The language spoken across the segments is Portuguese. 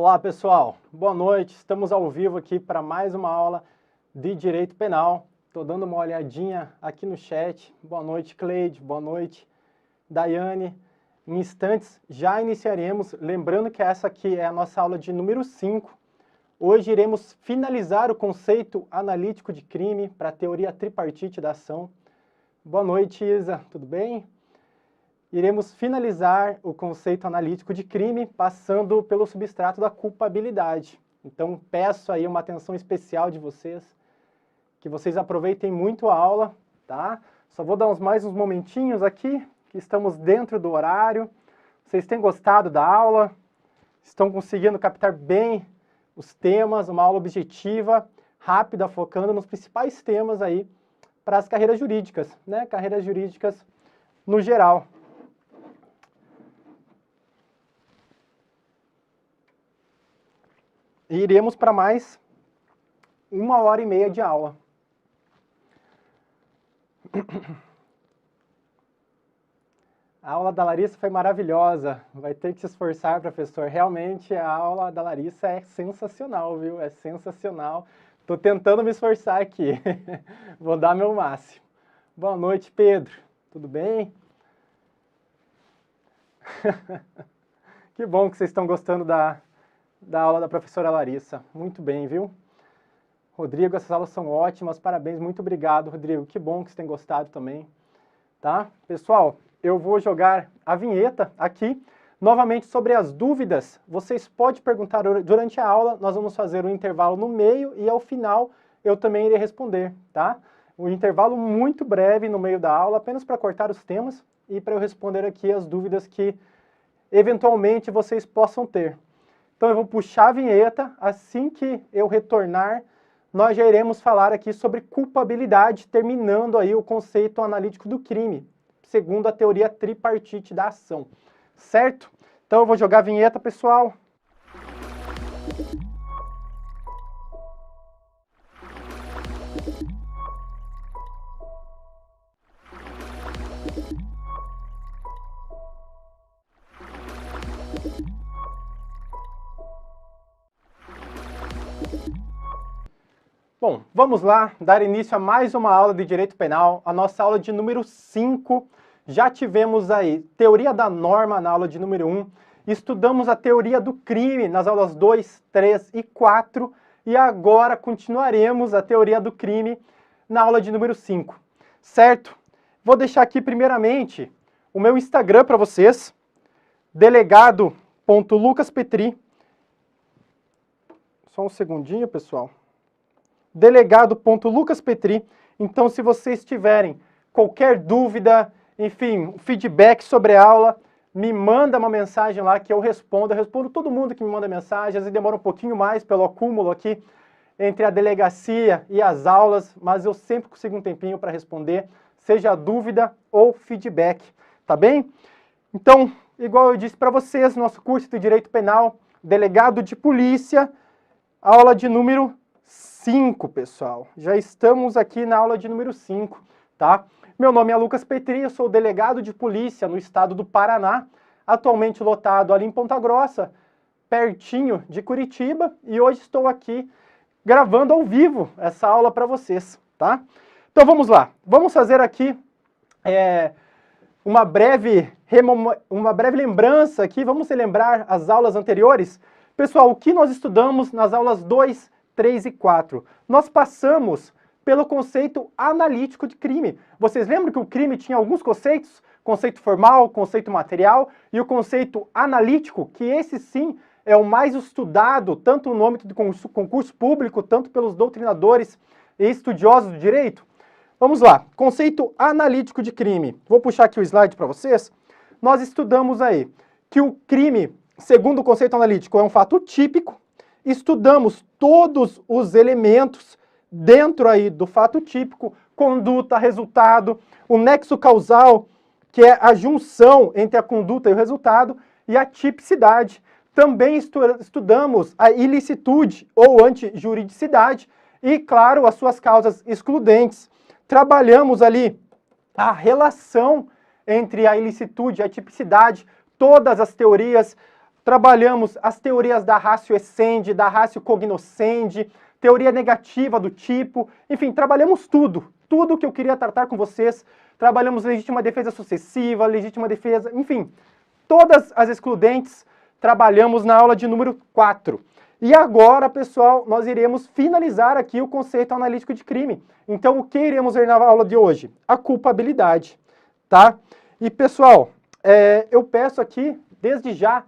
Olá pessoal, boa noite, estamos ao vivo aqui para mais uma aula de Direito Penal. Estou dando uma olhadinha aqui no chat. Boa noite Cleide, boa noite Daiane. Em instantes já iniciaremos, lembrando que essa aqui é a nossa aula de número 5. Hoje iremos finalizar o conceito analítico de crime para a teoria tripartite da ação. Boa noite Isa, tudo bem? Iremos finalizar o conceito analítico de crime passando pelo substrato da culpabilidade. Então, peço aí uma atenção especial de vocês, que vocês aproveitem muito a aula, tá? Só vou dar mais uns momentinhos aqui, que estamos dentro do horário. Vocês têm gostado da aula? Estão conseguindo captar bem os temas, uma aula objetiva, rápida, focando nos principais temas aí para as carreiras jurídicas, né? Carreiras jurídicas no geral. E iremos para mais 1h30 de aula. A aula da Larissa foi maravilhosa. Vai ter que se esforçar, professor. Realmente, a aula da Larissa é sensacional, viu? É sensacional. Estou tentando me esforçar aqui. Vou dar meu máximo. Boa noite, Pedro. Tudo bem? Que bom que vocês estão gostando da aula da professora Larissa. Muito bem, viu? Rodrigo, essas aulas são ótimas, parabéns, muito obrigado, Rodrigo. Que bom que você tem gostado também, tá? Pessoal, eu vou jogar a vinheta aqui, novamente sobre as dúvidas. Vocês podem perguntar durante a aula, nós vamos fazer um intervalo no meio e ao final eu também irei responder, tá? Um intervalo muito breve no meio da aula, apenas para cortar os temas e para eu responder aqui as dúvidas que eventualmente vocês possam ter. Então eu vou puxar a vinheta, assim que eu retornar, nós já iremos falar aqui sobre culpabilidade, terminando aí o conceito analítico do crime, segundo a teoria tripartite da ação, certo? Então eu vou jogar a vinheta, pessoal. Bom, vamos lá dar início a mais uma aula de Direito Penal, a nossa aula de número 5. Já tivemos aí teoria da norma na aula de número 1, estudamos a teoria do crime nas aulas 2, 3 e 4, e agora continuaremos a teoria do crime na aula de número 5, certo? Vou deixar aqui primeiramente o meu Instagram para vocês, delegado.lucaspetri. Só um segundinho, pessoal. Delegado.lucaspetri. Então, se vocês tiverem qualquer dúvida, enfim, feedback sobre a aula, me manda uma mensagem lá que eu respondo. Eu respondo todo mundo que me manda mensagem. Às vezes demora um pouquinho mais pelo acúmulo aqui entre a delegacia e as aulas, mas eu sempre consigo um tempinho para responder, seja dúvida ou feedback, tá bem? Então, igual eu disse para vocês, nosso curso de Direito Penal, Delegado de Polícia, aula de número 5, pessoal. Já estamos aqui na aula de número 5, tá? Meu nome é Lucas Petri, eu sou delegado de polícia no estado do Paraná, atualmente lotado ali em Ponta Grossa, pertinho de Curitiba, e hoje estou aqui gravando ao vivo essa aula para vocês, tá? Então vamos lá, vamos fazer aqui uma breve lembrança aqui, vamos relembrar as aulas anteriores. Pessoal, o que nós estudamos nas aulas 2, 3 e 4? Nós passamos pelo conceito analítico de crime. Vocês lembram que o crime tinha alguns conceitos? Conceito formal, conceito material e o conceito analítico, que esse sim é o mais estudado, tanto no âmbito de concurso público, tanto pelos doutrinadores e estudiosos do direito. Vamos lá, conceito analítico de crime. Vou puxar aqui o slide para vocês. Nós estudamos aí que o crime, segundo o conceito analítico, é um fato típico. Estudamos todos os elementos dentro aí do fato típico, conduta, resultado, o nexo causal, que é a junção entre a conduta e o resultado, e a tipicidade. Também estudamos a ilicitude ou antijuridicidade e, claro, as suas causas excludentes. Trabalhamos ali a relação entre a ilicitude e a tipicidade, todas as teorias, trabalhamos as teorias da ratio essendi, da ratio cognoscendi, teoria negativa do tipo, enfim, trabalhamos tudo que eu queria tratar com vocês. Trabalhamos legítima defesa sucessiva, legítima defesa, enfim, todas as excludentes trabalhamos na aula de número 4. E agora, pessoal, nós iremos finalizar aqui o conceito analítico de crime. Então, o que iremos ver na aula de hoje? A culpabilidade, tá? E, pessoal, eu peço aqui, desde já,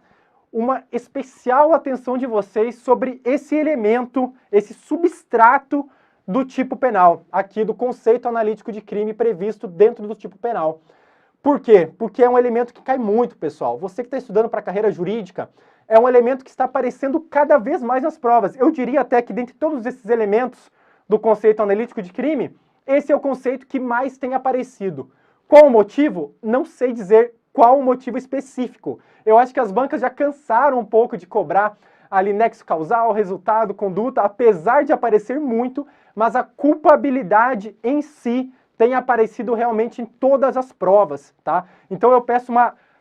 uma especial atenção de vocês sobre esse elemento, esse substrato do tipo penal, aqui do conceito analítico de crime previsto dentro do tipo penal. Por quê? Porque é um elemento que cai muito, pessoal. Você que está estudando para a carreira jurídica, é um elemento que está aparecendo cada vez mais nas provas. Eu diria até que dentre todos esses elementos do conceito analítico de crime, esse é o conceito que mais tem aparecido. Qual o motivo? Não sei dizer qual o motivo específico. Eu acho que as bancas já cansaram um pouco de cobrar ali nexo causal, resultado, conduta, apesar de aparecer muito, mas a culpabilidade em si tem aparecido realmente em todas as provas, tá? Então eu peço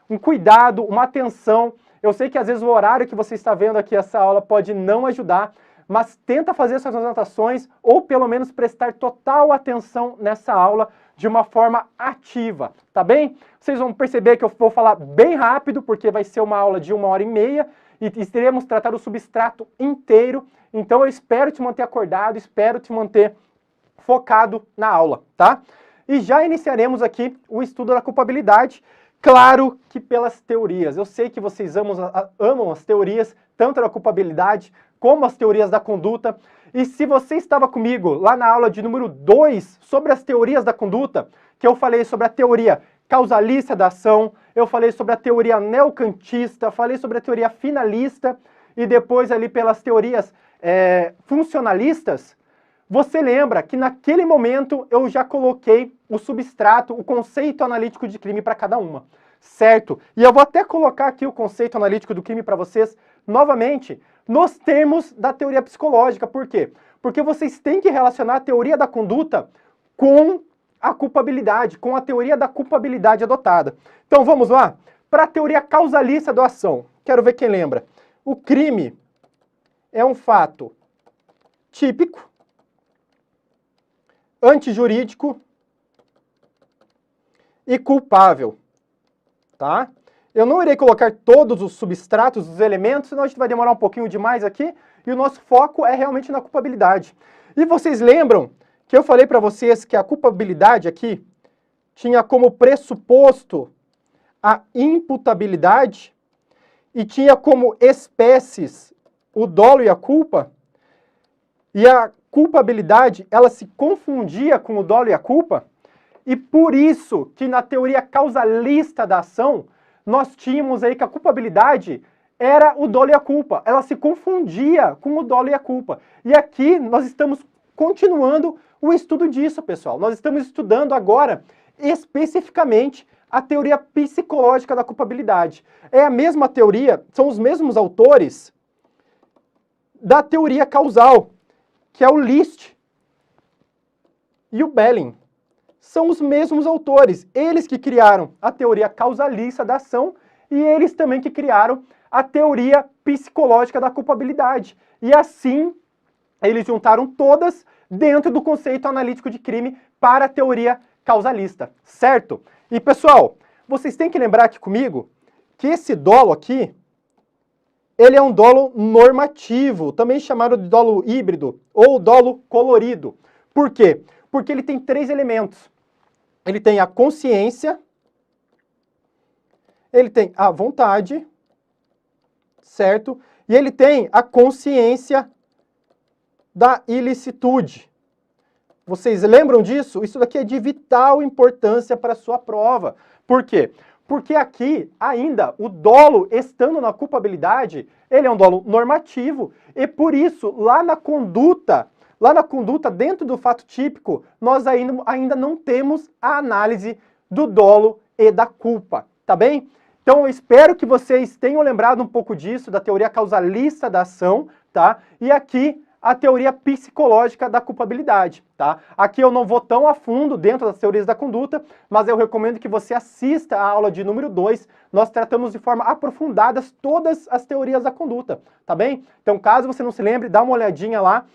um cuidado, uma atenção. Eu sei que às vezes o horário que você está vendo aqui essa aula pode não ajudar, mas tenta fazer essas anotações ou pelo menos prestar total atenção nessa aula de uma forma ativa, tá bem? Vocês vão perceber que eu vou falar bem rápido, porque vai ser uma aula de 1h30 e teremos tratar o substrato inteiro. Então eu espero te manter acordado, espero te manter focado na aula, tá? E já iniciaremos aqui o estudo da culpabilidade, claro que pelas teorias. Eu sei que vocês amam as teorias, tanto da culpabilidade como as teorias da conduta. E se você estava comigo lá na aula de número 2 sobre as teorias da conduta, que eu falei sobre a teoria causalista da ação, eu falei sobre a teoria neocantista, falei sobre a teoria finalista e depois ali pelas teorias funcionalistas, você lembra que naquele momento eu já coloquei o substrato, o conceito analítico de crime para cada uma, certo? E eu vou até colocar aqui o conceito analítico do crime para vocês novamente nos termos da teoria psicológica. Por quê? Porque vocês têm que relacionar a teoria da conduta com a culpabilidade, com a teoria da culpabilidade adotada. Então vamos lá? Para a teoria causalista da ação, quero ver quem lembra. O crime é um fato típico, antijurídico e culpável, tá? Eu não irei colocar todos os substratos, os elementos, senão a gente vai demorar um pouquinho demais aqui, e o nosso foco é realmente na culpabilidade. E vocês lembram que eu falei para vocês que a culpabilidade aqui tinha como pressuposto a imputabilidade e tinha como espécies o dolo e a culpa? E a culpabilidade, ela se confundia com o dolo e a culpa, e por isso que na teoria causalista da ação, nós tínhamos aí que a culpabilidade era o dolo e a culpa, ela se confundia com o dolo e a culpa. E aqui nós estamos continuando o estudo disso, pessoal. Nós estamos estudando agora especificamente a teoria psicológica da culpabilidade. É a mesma teoria, são os mesmos autores da teoria causal, que é o List e o Belling. São os mesmos autores, eles que criaram a teoria causalista da ação e eles também que criaram a teoria psicológica da culpabilidade. E assim, eles juntaram todas dentro do conceito analítico de crime para a teoria causalista, certo? E pessoal, vocês têm que lembrar aqui comigo que esse dolo aqui, ele é um dolo normativo, também chamado de dolo híbrido ou dolo colorido. Por quê? Porque ele tem 3 elementos. Ele tem a consciência, ele tem a vontade, certo? E ele tem a consciência da ilicitude. Vocês lembram disso? Isso daqui é de vital importância para a sua prova. Por quê? Porque aqui, ainda, o dolo estando na culpabilidade, ele é um dolo normativo, e por isso, lá na conduta, dentro do fato típico, nós ainda não temos a análise do dolo e da culpa, tá bem? Então, eu espero que vocês tenham lembrado um pouco disso, da teoria causalista da ação, tá? E aqui, a teoria psicológica da culpabilidade, tá? Aqui eu não vou tão a fundo dentro das teorias da conduta, mas eu recomendo que você assista a aula de número 2. Nós tratamos de forma aprofundada todas as teorias da conduta, tá bem? Então, caso você não se lembre, dá uma olhadinha lá.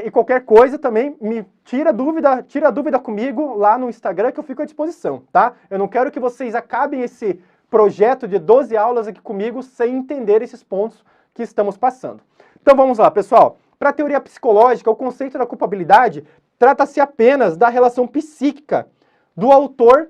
E qualquer coisa também, me tira dúvida comigo lá no Instagram que eu fico à disposição, tá? Eu não quero que vocês acabem esse projeto de 12 aulas aqui comigo sem entender esses pontos que estamos passando. Então vamos lá, pessoal. Para a teoria psicológica, o conceito da culpabilidade trata-se apenas da relação psíquica do autor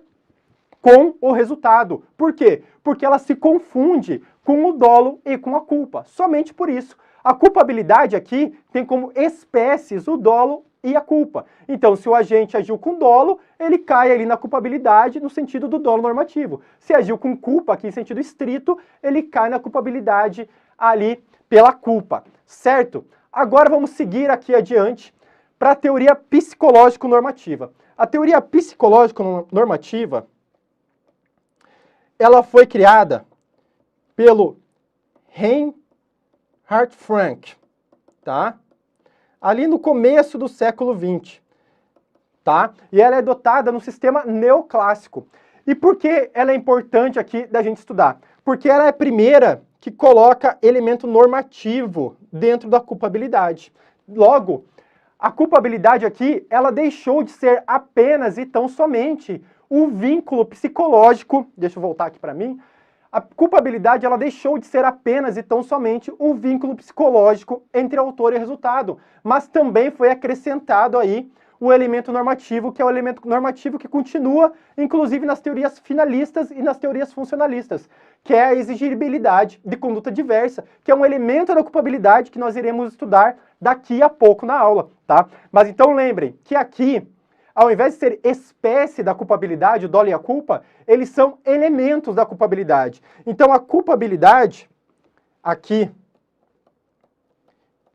com o resultado. Por quê? Porque ela se confunde com o dolo e com a culpa. Somente por isso. A culpabilidade aqui tem como espécies o dolo e a culpa. Então, se o agente agiu com dolo, ele cai ali na culpabilidade no sentido do dolo normativo. Se agiu com culpa, aqui em sentido estrito, ele cai na culpabilidade ali pela culpa, certo? Agora vamos seguir aqui adiante para a teoria psicológico-normativa. A teoria psicológico-normativa, ela foi criada pelo Reinhard Frank, tá? Ali no começo do século XX, tá? E ela é dotada no sistema neoclássico. E por que ela é importante aqui da gente estudar? Porque ela é a primeira que coloca elemento normativo dentro da culpabilidade. Logo, a culpabilidade aqui, ela deixou de ser apenas e tão somente o vínculo psicológico, deixa eu voltar aqui para mim, a culpabilidade ela deixou de ser apenas e tão somente o vínculo psicológico entre autor e resultado, mas também foi acrescentado aí o elemento normativo, que é o elemento normativo que continua, inclusive nas teorias finalistas e nas teorias funcionalistas, que é a exigibilidade de conduta diversa, que é um elemento da culpabilidade que nós iremos estudar daqui a pouco na aula, tá? Mas então lembrem que aqui, ao invés de ser espécie da culpabilidade, o dolo e a culpa, eles são elementos da culpabilidade. Então a culpabilidade, aqui,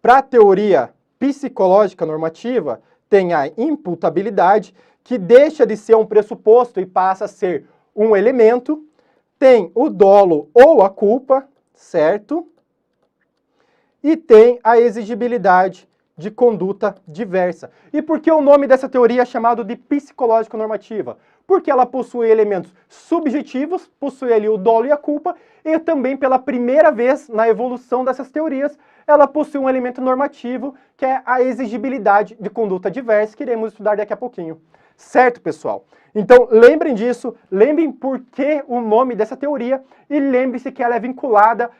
para a teoria psicológica normativa, tem a imputabilidade, que deixa de ser um pressuposto e passa a ser um elemento. Tem o dolo ou a culpa, certo? E tem a exigibilidade de conduta diversa. E por que o nome dessa teoria é chamado de psicológico-normativa? Porque ela possui elementos subjetivos, possui ali o dolo e a culpa, e também pela primeira vez na evolução dessas teorias, ela possui um elemento normativo, que é a exigibilidade de conduta diversa, que iremos estudar daqui a pouquinho. Certo, pessoal? Então, lembrem disso, lembrem por que o nome dessa teoria, e lembre-se que ela é vinculada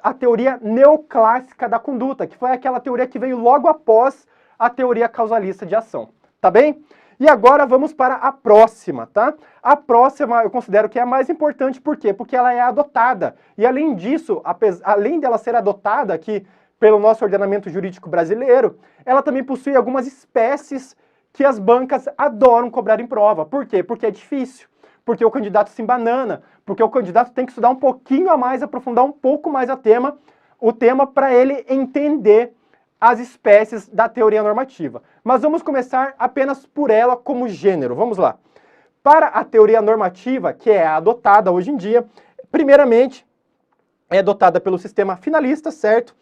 à teoria neoclássica da conduta, que foi aquela teoria que veio logo após a teoria causalista de ação. Tá bem? E agora vamos para a próxima, tá? A próxima eu considero que é a mais importante, por quê? Porque ela é adotada. E além disso, além dela ser adotada aqui pelo nosso ordenamento jurídico brasileiro, ela também possui algumas espécies que as bancas adoram cobrar em prova. Por quê? Porque é difícil, porque o candidato se embanana, porque o candidato tem que estudar um pouquinho a mais, aprofundar um pouco mais o tema para ele entender as espécies da teoria normativa. Mas vamos começar apenas por ela como gênero. Vamos lá. Para a teoria normativa, que é adotada hoje em dia, primeiramente, é adotada pelo sistema finalista, certo?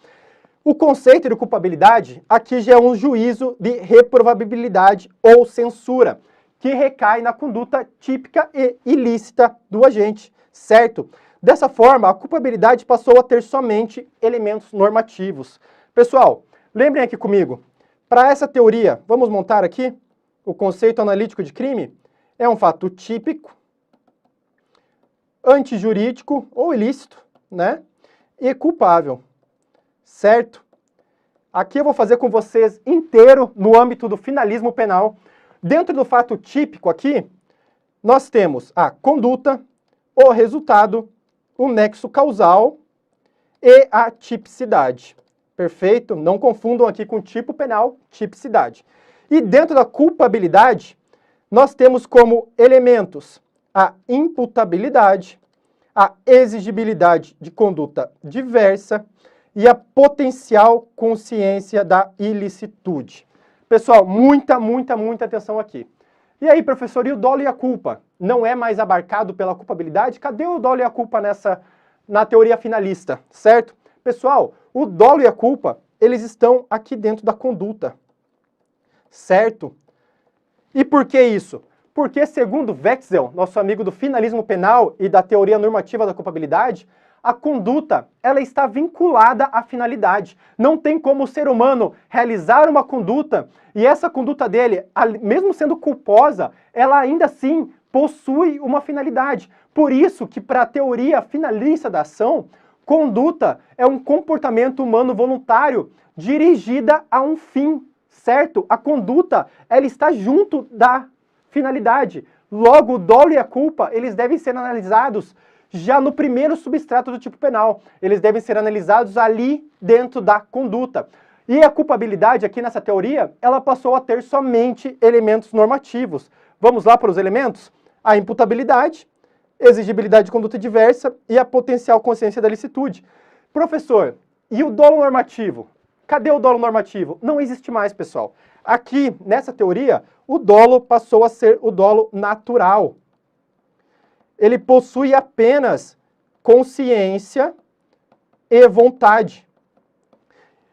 O conceito de culpabilidade, aqui já é um juízo de reprovabilidade ou censura, que recai na conduta típica e ilícita do agente, certo? Dessa forma, a culpabilidade passou a ter somente elementos normativos. Pessoal, lembrem aqui comigo, para essa teoria, vamos montar aqui o conceito analítico de crime. É um fato típico, antijurídico ou ilícito, né? E culpável, certo? Aqui eu vou fazer com vocês inteiro no âmbito do finalismo penal. Dentro do fato típico aqui, nós temos a conduta, o resultado, o nexo causal e a tipicidade. Perfeito? Não confundam aqui com tipo penal, tipicidade. E dentro da culpabilidade, nós temos como elementos a imputabilidade, a exigibilidade de conduta diversa e a potencial consciência da ilicitude. Pessoal, muita atenção aqui. E aí, professor, e o dolo e a culpa? Não é mais abarcado pela culpabilidade? Cadê o dolo e a culpa na teoria finalista, certo? Pessoal, o dolo e a culpa eles estão aqui dentro da conduta, certo? E por que isso? Porque, segundo Wechsel, nosso amigo do finalismo penal e da teoria normativa da culpabilidade, a conduta, ela está vinculada à finalidade. Não tem como o ser humano realizar uma conduta e essa conduta dele, mesmo sendo culposa, ela ainda assim possui uma finalidade. Por isso que, para a teoria finalista da ação, conduta é um comportamento humano voluntário dirigida a um fim, certo? A conduta, ela está junto da finalidade. Logo, o dolo e a culpa, eles devem ser analisados já no primeiro substrato do tipo penal. Eles devem ser analisados ali dentro da conduta. E a culpabilidade, aqui nessa teoria, ela passou a ter somente elementos normativos. Vamos lá para os elementos? A imputabilidade, exigibilidade de conduta diversa e a potencial consciência da licitude. Professor, e o dolo normativo? Cadê o dolo normativo? Não existe mais, pessoal. Aqui, nessa teoria, o dolo passou a ser o dolo natural. Ele possui apenas consciência e vontade.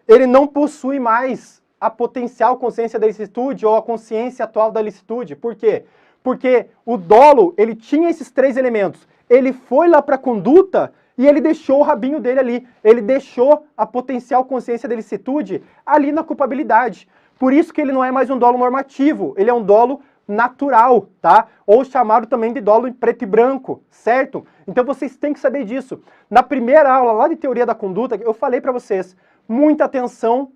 Ele não possui mais a potencial consciência da licitude ou a consciência atual da licitude. Por quê? Porque o dolo, ele tinha esses três elementos. Ele foi lá para a conduta e ele deixou o rabinho dele ali. Ele deixou a potencial consciência da licitude ali na culpabilidade. Por isso que ele não é mais um dolo normativo, ele é um dolo natural, tá? Ou chamado também de dolo em preto e branco, certo? Então vocês têm que saber disso. Na primeira aula lá de teoria da conduta, eu falei para vocês, muita atenção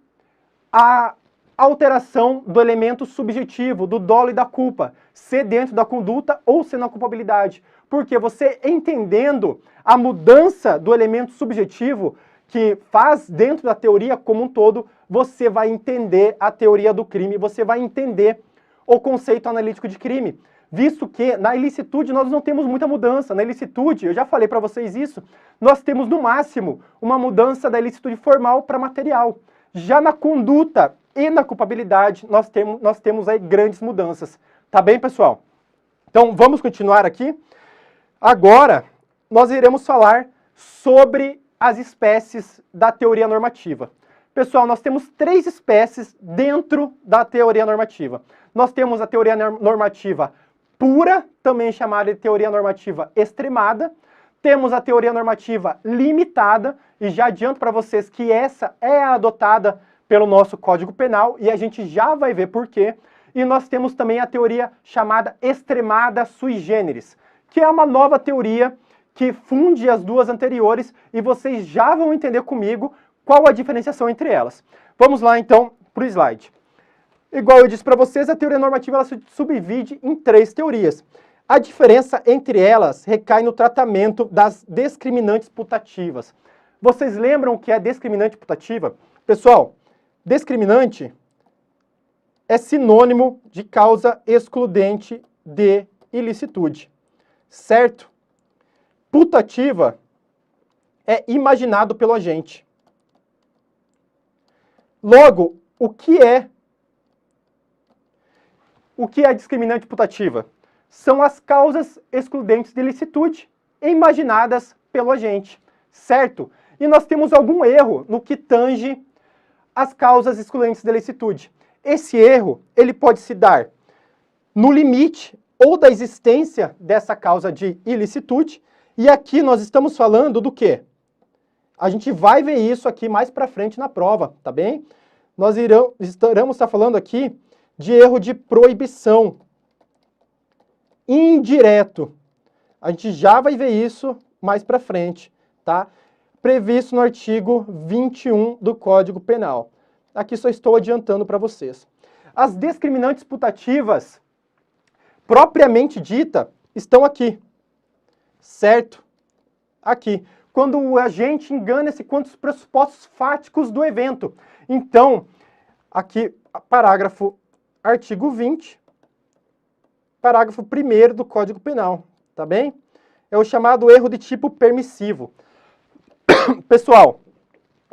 à alteração do elemento subjetivo, do dolo e da culpa, ser dentro da conduta ou ser na culpabilidade. Porque você entendendo a mudança do elemento subjetivo que faz dentro da teoria como um todo, você vai entender a teoria do crime, você vai entender o conceito analítico de crime. Visto que na ilicitude nós não temos muita mudança. Na ilicitude, eu já falei para vocês isso, nós temos no máximo uma mudança da ilicitude formal para material. Já na conduta e na culpabilidade, nós temos aí grandes mudanças. Tá bem, pessoal? Então, vamos continuar aqui. Agora, nós iremos falar sobre as espécies da teoria normativa. Pessoal, nós temos três espécies dentro da teoria normativa. Nós temos a teoria normativa pura, também chamada de teoria normativa extremada. Temos a teoria normativa limitada, e já adianto para vocês que essa é adotada pelo nosso Código Penal, e a gente já vai ver por quê. E nós temos também a teoria chamada extremada sui generis, que é uma nova teoria que funde as duas anteriores, e vocês já vão entender comigo qual a diferenciação entre elas. Vamos lá, então, para o slide. Igual eu disse para vocês, a teoria normativa ela se subdivide em três teorias. A diferença entre elas recai no tratamento das discriminantes putativas. Vocês lembram o que é discriminante putativa? Pessoal, discriminante é sinônimo de causa excludente de ilicitude, certo? Putativa é imaginado pelo agente. Logo, o que é a discriminante putativa? São as causas excludentes de ilicitude imaginadas pelo agente, certo? E nós temos algum erro no que tange as causas excludentes de ilicitude. Esse erro, ele pode se dar no limite ou da existência dessa causa de ilicitude, e aqui nós estamos falando do quê? A gente vai ver isso aqui mais para frente na prova, tá bem? Nós estaremos estar falando aqui de erro de proibição indireto. A gente já vai ver isso mais para frente, tá? Previsto no artigo 21 do Código Penal. Aqui só estou adiantando para vocês. As discriminantes putativas, propriamente dita, estão aqui, certo? Aqui. Quando o agente engana-se quanto aos pressupostos fáticos do evento. Então, aqui, parágrafo, artigo 20, parágrafo 1º do Código Penal, tá bem? É o chamado erro de tipo permissivo. Pessoal,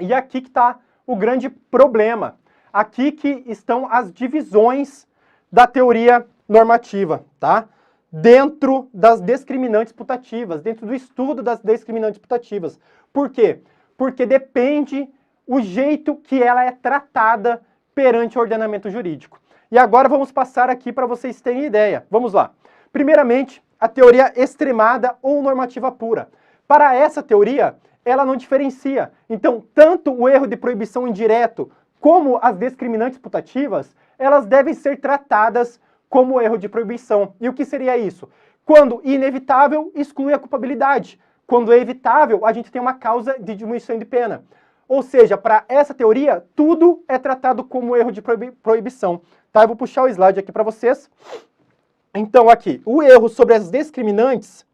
e aqui que está o grande problema. Aqui que estão as divisões da teoria normativa, tá? Dentro das discriminantes putativas, dentro do estudo das discriminantes putativas. Por quê? Porque depende o jeito que ela é tratada perante o ordenamento jurídico. E agora vamos passar aqui para vocês terem ideia. Vamos lá. Primeiramente, a teoria extremada ou normativa pura. Para essa teoria, ela não diferencia. Então, tanto o erro de proibição indireto como as discriminantes putativas, elas devem ser tratadas como erro de proibição. E o que seria isso? Quando inevitável, exclui a culpabilidade. Quando é evitável, a gente tem uma causa de diminuição de pena. Ou seja, para essa teoria, tudo é tratado como erro de proibição. Tá? Eu vou puxar o slide aqui para vocês. Então, aqui, o erro sobre as discriminantes,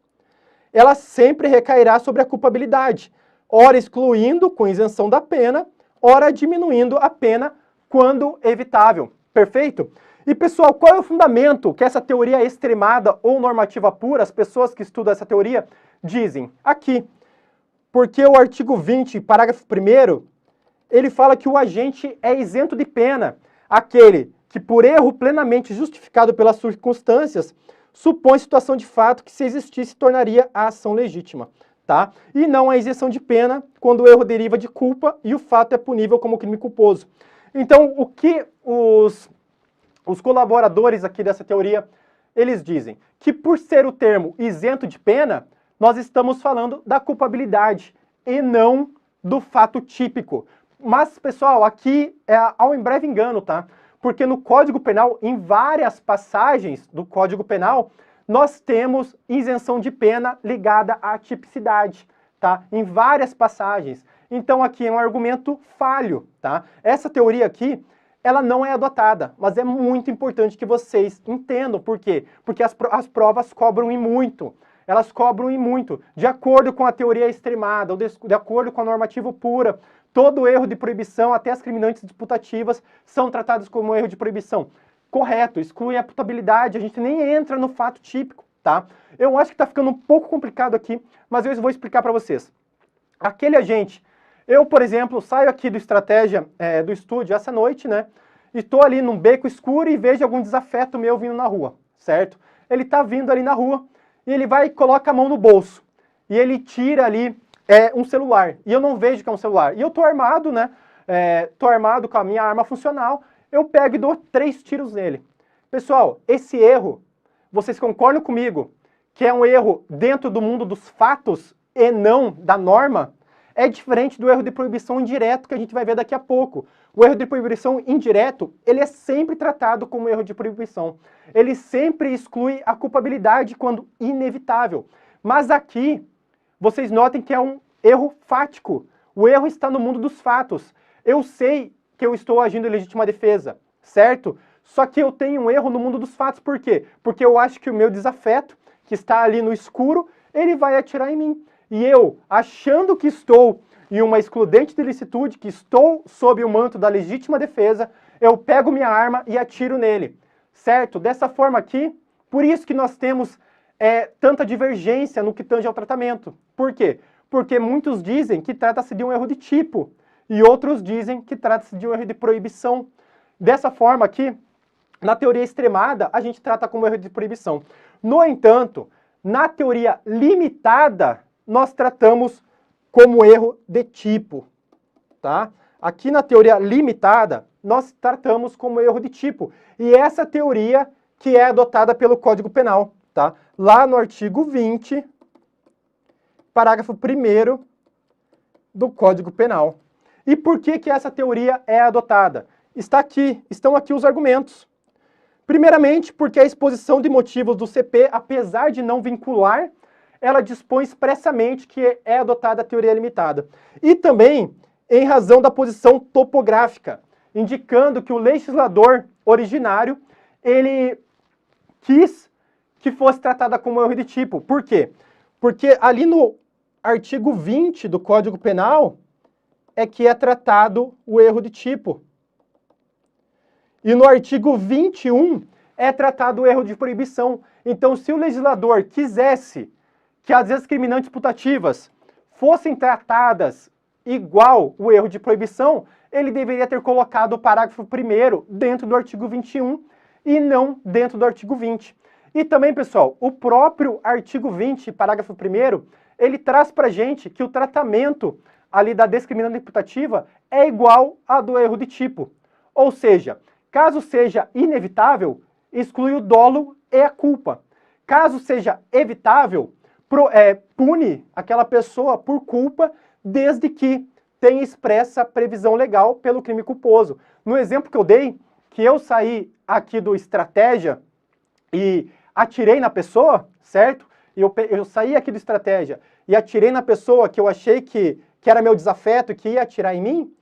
ela sempre recairá sobre a culpabilidade, ora excluindo com isenção da pena, ora diminuindo a pena quando evitável. Perfeito? E, pessoal, qual é o fundamento que essa teoria extremada ou normativa pura, as pessoas que estudam essa teoria, dizem? Aqui. Porque o artigo 20, parágrafo 1º, ele fala que o agente é isento de pena, aquele que, por erro plenamente justificado pelas circunstâncias, supõe situação de fato que, se existisse, tornaria a ação legítima, tá? E não a isenção de pena quando o erro deriva de culpa e o fato é punível como crime culposo. Então, o que os colaboradores aqui dessa teoria, eles dizem? Que por ser o termo isento de pena, nós estamos falando da culpabilidade e não do fato típico. Mas, pessoal, aqui é ao em breve engano, tá? Porque no Código Penal, em várias passagens do Código Penal, nós temos isenção de pena ligada à tipicidade, tá? Em várias passagens. Então aqui é um argumento falho, tá? Essa teoria aqui, ela não é adotada, mas é muito importante que vocês entendam. Por quê? Porque as provas cobram em muito. Elas cobram em muito. De acordo com a teoria extremada, ou de acordo com a normativa pura, todo erro de proibição, até as criminantes disputativas, são tratados como erro de proibição. Correto, exclui a putabilidade, a gente nem entra no fato típico, tá? Eu acho que tá ficando um pouco complicado aqui, mas eu vou explicar para vocês. Aquele agente, eu, por exemplo, saio aqui do estratégia do estúdio essa noite, né? E tô ali num beco escuro e vejo algum desafeto meu vindo na rua, certo? Ele tá vindo ali na rua e ele vai e coloca a mão no bolso. E ele tira ali um celular. E eu não vejo que é um celular. E eu tô armado, né? Tô armado com a minha arma funcional. Eu pego e dou 3 tiros nele. Pessoal, esse erro, vocês concordam comigo que é um erro dentro do mundo dos fatos e não da norma? É diferente do erro de proibição indireto que a gente vai ver daqui a pouco. O erro de proibição indireto, ele é sempre tratado como erro de proibição. Ele sempre exclui a culpabilidade quando inevitável. Mas aqui, vocês notem que é um erro fático. O erro está no mundo dos fatos. Eu sei que eu estou agindo em legítima defesa, certo? Só que eu tenho um erro no mundo dos fatos. Por quê? Porque eu acho que o meu desafeto, que está ali no escuro, ele vai atirar em mim. E eu, achando que estou em uma excludente de licitude, que estou sob o manto da legítima defesa, eu pego minha arma e atiro nele, certo? Dessa forma aqui, por isso que nós temos tanta divergência no que tange ao tratamento. Por quê? Porque muitos dizem que trata-se de um erro de tipo, e outros dizem que trata-se de um erro de proibição. Dessa forma aqui, na teoria extremada, a gente trata como erro de proibição. No entanto, na teoria limitada, nós tratamos como erro de tipo, tá? Aqui na teoria limitada, nós tratamos como erro de tipo. E essa teoria que é adotada pelo Código Penal, tá? Lá no artigo 20, parágrafo 1º do Código Penal. E por que que essa teoria é adotada? Estão aqui os argumentos. Primeiramente, porque a exposição de motivos do CP, apesar de não vincular, ela dispõe expressamente que é adotada a teoria limitada. E também em razão da posição topográfica, indicando que o legislador originário, ele quis que fosse tratada como erro de tipo. Por quê? Porque ali no artigo 20 do Código Penal é que é tratado o erro de tipo. E no artigo 21 é tratado o erro de proibição. Então, se o legislador quisesse que as discriminantes putativas fossem tratadas igual o erro de proibição, ele deveria ter colocado o parágrafo 1º dentro do artigo 21 e não dentro do artigo 20. E também, pessoal, o próprio artigo 20, parágrafo 1º, ele traz para a gente que o tratamento ali da discriminante imputativa é igual à do erro de tipo. Ou seja, caso seja inevitável, exclui o dolo e a culpa. Caso seja evitável, pune aquela pessoa por culpa, desde que tenha expressa previsão legal pelo crime culposo. No exemplo que eu dei, que eu saí aqui do estratégia e atirei na pessoa, certo? Eu saí aqui do estratégia e atirei na pessoa que eu achei que era meu desafeto e que ia atirar em mim.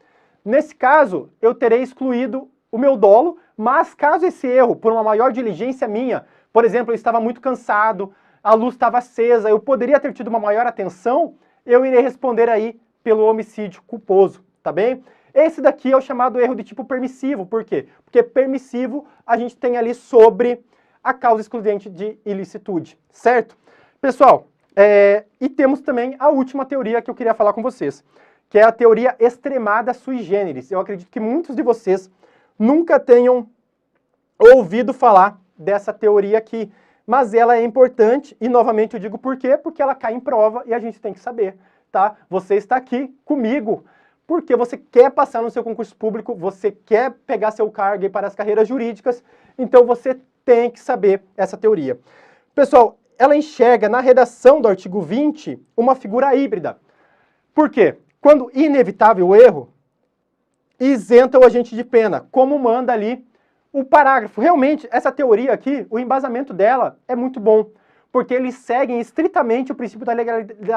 Nesse caso, eu terei excluído o meu dolo, mas caso esse erro, por uma maior diligência minha, por exemplo, eu estava muito cansado, a luz estava acesa, eu poderia ter tido uma maior atenção, eu irei responder aí pelo homicídio culposo, tá bem? Esse daqui é o chamado erro de tipo permissivo. Por quê? Porque permissivo a gente tem ali sobre a causa excludente de ilicitude, certo? Pessoal, e temos também a última teoria que eu queria falar com vocês, que é a teoria extremada sui generis. Eu acredito que muitos de vocês nunca tenham ouvido falar dessa teoria aqui, mas ela é importante e, novamente, eu digo por quê? Porque ela cai em prova e a gente tem que saber, tá? Você está aqui comigo porque você quer passar no seu concurso público, você quer pegar seu cargo para as carreiras jurídicas, então você tem que saber essa teoria. Pessoal, ela enxerga na redação do artigo 20 uma figura híbrida. Por quê? Quando inevitável o erro, isenta o agente de pena, como manda ali o parágrafo. Realmente, essa teoria aqui, o embasamento dela é muito bom, porque eles seguem estritamente o princípio da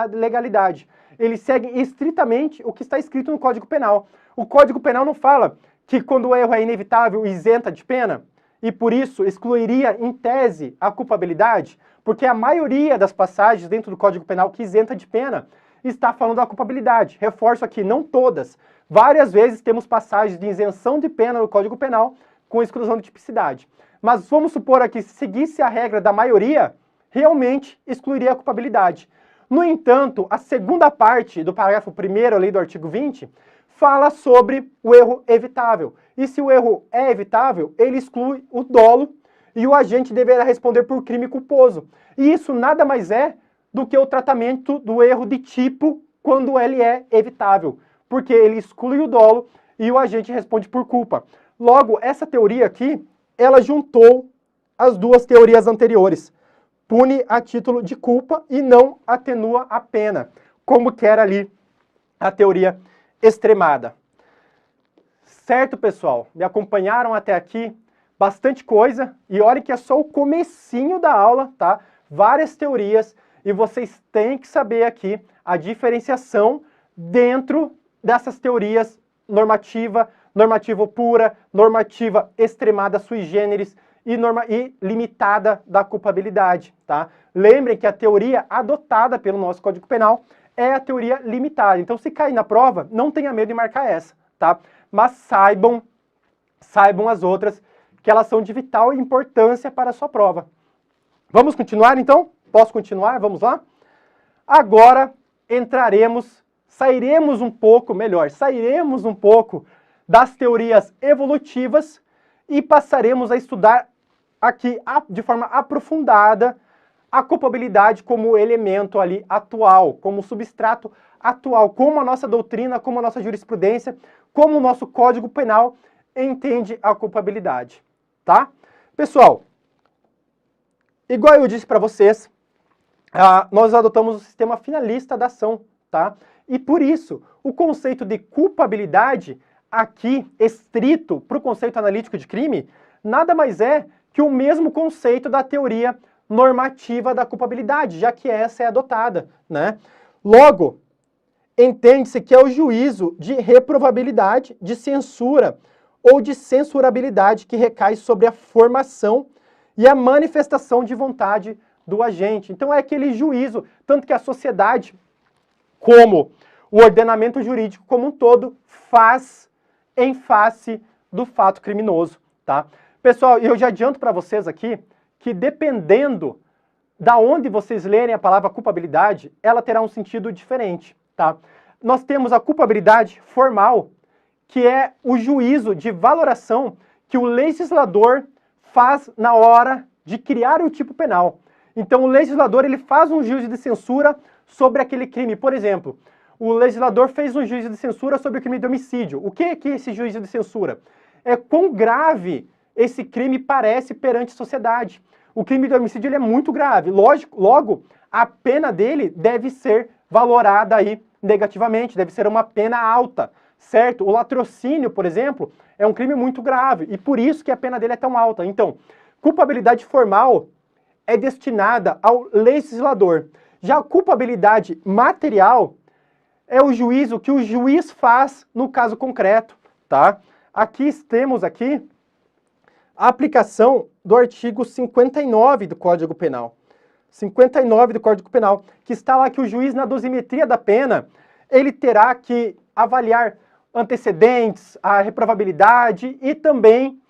legalidade. Eles seguem estritamente o que está escrito no Código Penal. O Código Penal não fala que quando o erro é inevitável, isenta de pena, e por isso excluiria em tese a culpabilidade, porque a maioria das passagens dentro do Código Penal que isenta de pena está falando da culpabilidade. Reforço aqui, não todas. Várias vezes temos passagens de isenção de pena no Código Penal com exclusão de tipicidade. Mas vamos supor aqui, se seguisse a regra da maioria, realmente excluiria a culpabilidade. No entanto, a segunda parte do parágrafo 1º ali do artigo 20 fala sobre o erro evitável. E se o erro é evitável, ele exclui o dolo e o agente deverá responder por crime culposo. E isso nada mais é do que o tratamento do erro de tipo quando ele é evitável, porque ele exclui o dolo e o agente responde por culpa. Logo, essa teoria aqui, ela juntou as duas teorias anteriores. Pune a título de culpa e não atenua a pena, como que era ali a teoria extremada. Certo, pessoal? Me acompanharam até aqui? Bastante coisa. E olha que é só o comecinho da aula, tá? Várias teorias. E vocês têm que saber aqui a diferenciação dentro dessas teorias normativa, normativa pura, normativa extremada sui generis e limitada da culpabilidade, tá? Lembrem que a teoria adotada pelo nosso Código Penal é a teoria limitada. Então, se cair na prova, não tenha medo de marcar essa, tá? Mas saibam as outras, que elas são de vital importância para a sua prova. Vamos continuar, então? Posso continuar? Vamos lá? Agora sairemos um pouco das teorias evolutivas e passaremos a estudar aqui de forma aprofundada a culpabilidade como elemento ali atual, como substrato atual, como a nossa doutrina, como a nossa jurisprudência, como o nosso Código Penal entende a culpabilidade, tá? Pessoal, igual eu disse para vocês, nós adotamos o sistema finalista da ação, tá? E por isso, o conceito de culpabilidade aqui, estrito para o conceito analítico de crime, nada mais é que o mesmo conceito da teoria normativa da culpabilidade, já que essa é adotada, né? Logo, entende-se que é o juízo de reprovabilidade, de censura ou de censurabilidade que recai sobre a formação e a manifestação de vontade do agente. Então é aquele juízo, tanto que a sociedade, como o ordenamento jurídico como um todo, faz em face do fato criminoso, tá? Pessoal, eu já adianto para vocês aqui que dependendo da onde vocês lerem a palavra culpabilidade, ela terá um sentido diferente, tá? Nós temos a culpabilidade formal, que é o juízo de valoração que o legislador faz na hora de criar o tipo penal. Então o legislador ele faz um juízo de censura sobre aquele crime. Por exemplo, o legislador fez um juízo de censura sobre o crime de homicídio. O que é esse juízo de censura? É quão grave esse crime parece perante a sociedade. O crime de homicídio ele é muito grave. Logo, a pena dele deve ser valorada aí negativamente, deve ser uma pena alta, certo? O latrocínio, por exemplo, é um crime muito grave e por isso que a pena dele é tão alta. Então, culpabilidade formal é destinada ao legislador. Já a culpabilidade material é o juízo que o juiz faz no caso concreto, tá? Temos aqui a aplicação do artigo 59 do Código Penal. 59 do Código Penal, que está lá que o juiz, na dosimetria da pena, ele terá que avaliar antecedentes, a reprovabilidade e também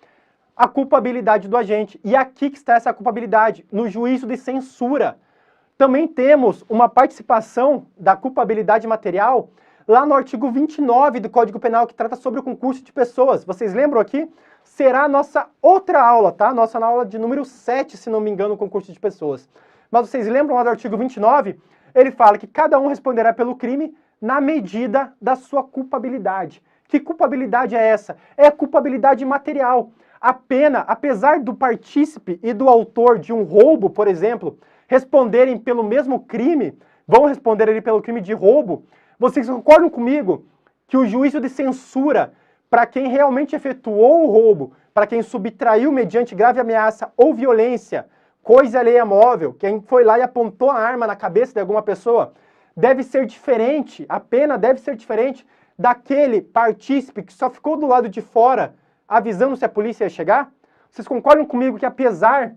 a culpabilidade do agente. E aqui que está essa culpabilidade, no juízo de censura. Também temos uma participação da culpabilidade material lá no artigo 29 do Código Penal, que trata sobre o concurso de pessoas. Vocês lembram aqui? Será a nossa outra aula, tá? Nossa aula de número 7, se não me engano, o concurso de pessoas. Mas vocês lembram lá do artigo 29? Ele fala que cada um responderá pelo crime na medida da sua culpabilidade. Que culpabilidade é essa? É a culpabilidade material. A pena, apesar do partícipe e do autor de um roubo, por exemplo, responderem pelo mesmo crime, vão responder ali pelo crime de roubo, vocês concordam comigo que o juízo de censura para quem realmente efetuou o roubo, para quem subtraiu mediante grave ameaça ou violência, coisa alheia móvel, quem foi lá e apontou a arma na cabeça de alguma pessoa, deve ser diferente, a pena deve ser diferente daquele partícipe que só ficou do lado de fora avisando se a polícia ia chegar? Vocês concordam comigo que apesar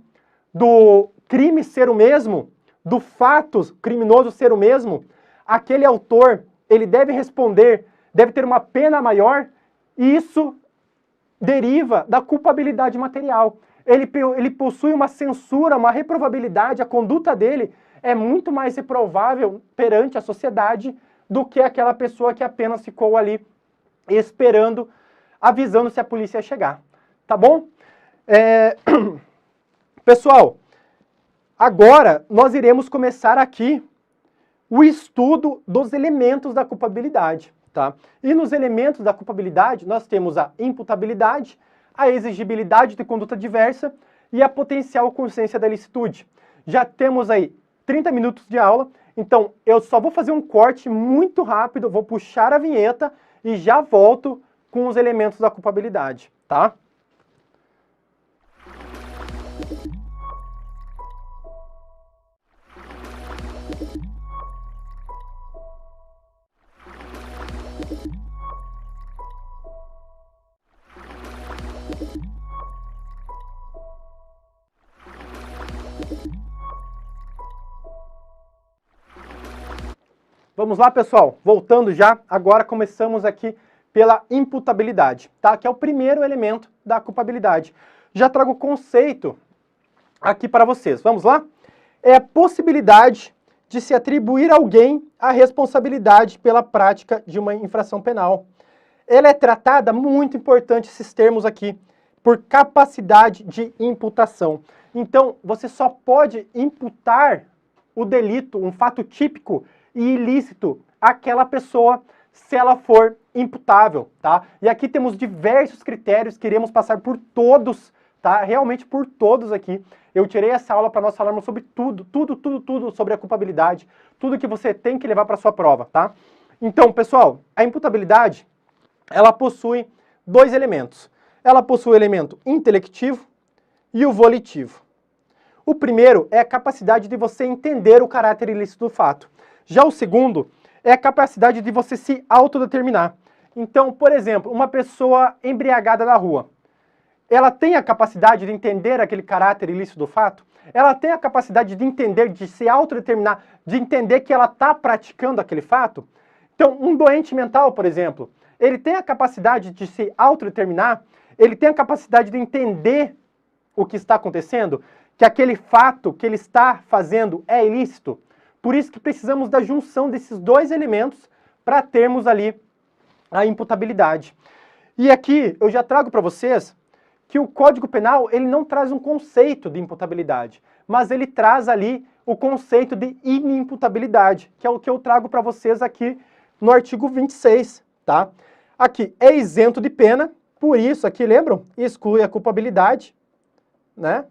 do crime ser o mesmo, do fato criminoso ser o mesmo, aquele autor, ele deve responder, deve ter uma pena maior, e isso deriva da culpabilidade material. Ele possui uma censura, uma reprovabilidade, a conduta dele é muito mais reprovável perante a sociedade do que aquela pessoa que apenas ficou ali esperando, avisando se a polícia ia chegar. Tá bom? Pessoal, agora nós iremos começar aqui o estudo dos elementos da culpabilidade, tá? E nos elementos da culpabilidade nós temos a imputabilidade, a exigibilidade de conduta diversa e a potencial consciência da ilicitude. Já temos aí 30 minutos de aula, então eu só vou fazer um corte muito rápido, vou puxar a vinheta e já volto com os elementos da culpabilidade, tá? Vamos lá, pessoal, voltando já, agora começamos aqui pela imputabilidade, tá? Que é o primeiro elemento da culpabilidade. Já trago o conceito aqui para vocês, vamos lá? É a possibilidade de se atribuir a alguém a responsabilidade pela prática de uma infração penal. Ela é tratada, muito importante esses termos aqui, por capacidade de imputação. Então, você só pode imputar o delito, um fato típico e ilícito àquela pessoa se ela for imputável, tá? E aqui temos diversos critérios, queremos passar por todos, tá? Realmente por todos aqui. Eu tirei essa aula para nós falarmos sobre tudo sobre a culpabilidade, tudo que você tem que levar para sua prova, tá? Então, pessoal, a imputabilidade, ela possui dois elementos. Ela possui o elemento intelectivo e o volitivo. O primeiro é a capacidade de você entender o caráter ilícito do fato. Já o segundo é a capacidade de você se autodeterminar. Então, por exemplo, uma pessoa embriagada na rua, ela tem a capacidade de entender aquele caráter ilícito do fato? Ela tem a capacidade de entender, de se autodeterminar, de entender que ela está praticando aquele fato? Então, um doente mental, por exemplo, ele tem a capacidade de se autodeterminar? Ele tem a capacidade de entender o que está acontecendo? Que aquele fato que ele está fazendo é ilícito? Por isso que precisamos da junção desses dois elementos para termos ali a imputabilidade. E aqui eu já trago para vocês que o Código Penal ele não traz um conceito de imputabilidade, mas ele traz ali o conceito de inimputabilidade, que é o que eu trago para vocês aqui no artigo 26, tá? Aqui, é isento de pena, por isso, aqui, lembram? Exclui a culpabilidade, né?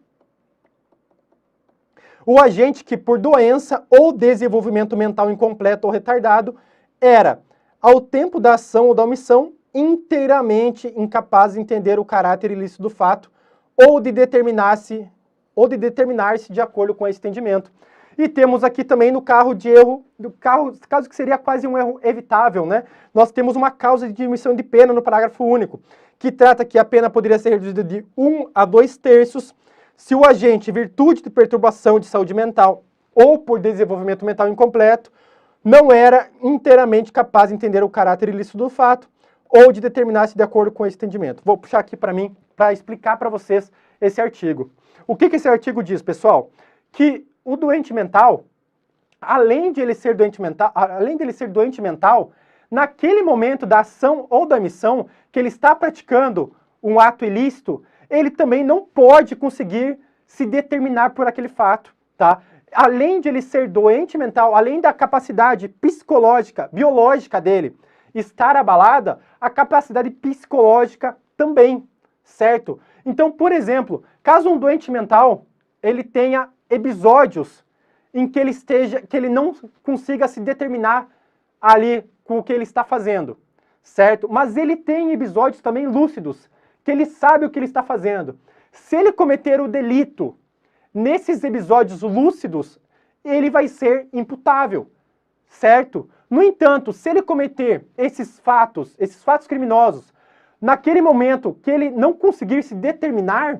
O agente que, por doença ou desenvolvimento mental incompleto ou retardado, era, ao tempo da ação ou da omissão, inteiramente incapaz de entender o caráter ilícito do fato ou de determinar-se de acordo com esse entendimento. E temos aqui também no carro de erro, caso que seria quase um erro evitável, né? Nós temos uma causa de diminuição de pena no parágrafo único, que trata que a pena poderia ser reduzida de 1 a 2/3 se o agente, em virtude de perturbação de saúde mental ou por desenvolvimento mental incompleto, não era inteiramente capaz de entender o caráter ilícito do fato ou de determinar-se de acordo com esse entendimento. Vou puxar aqui para mim, para explicar para vocês esse artigo. O que esse artigo diz, pessoal? Que o doente mental, além de ele ser doente mental, naquele momento da ação ou da omissão que ele está praticando um ato ilícito, ele também não pode conseguir se determinar por aquele fato, tá? Além de ele ser doente mental, além da capacidade psicológica, biológica dele estar abalada, a capacidade psicológica também, certo? Então, por exemplo, caso um doente mental ele tenha episódios em que ele não consiga se determinar ali com o que ele está fazendo, certo? Mas ele tem episódios também lúcidos, que ele sabe o que ele está fazendo. Se ele cometer o delito nesses episódios lúcidos, ele vai ser imputável, certo? No entanto, se ele cometer esses fatos criminosos, naquele momento que ele não conseguir se determinar,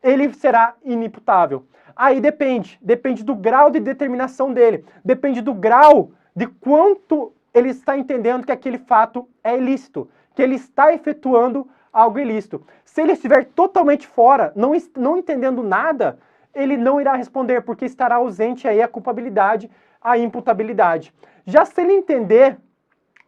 ele será inimputável. Aí depende do grau de determinação dele, depende do grau de quanto ele está entendendo que aquele fato é ilícito, que ele está efetuando algo ilícito. Se ele estiver totalmente fora, não entendendo nada, ele não irá responder, porque estará ausente aí a culpabilidade, a imputabilidade. Já se ele entender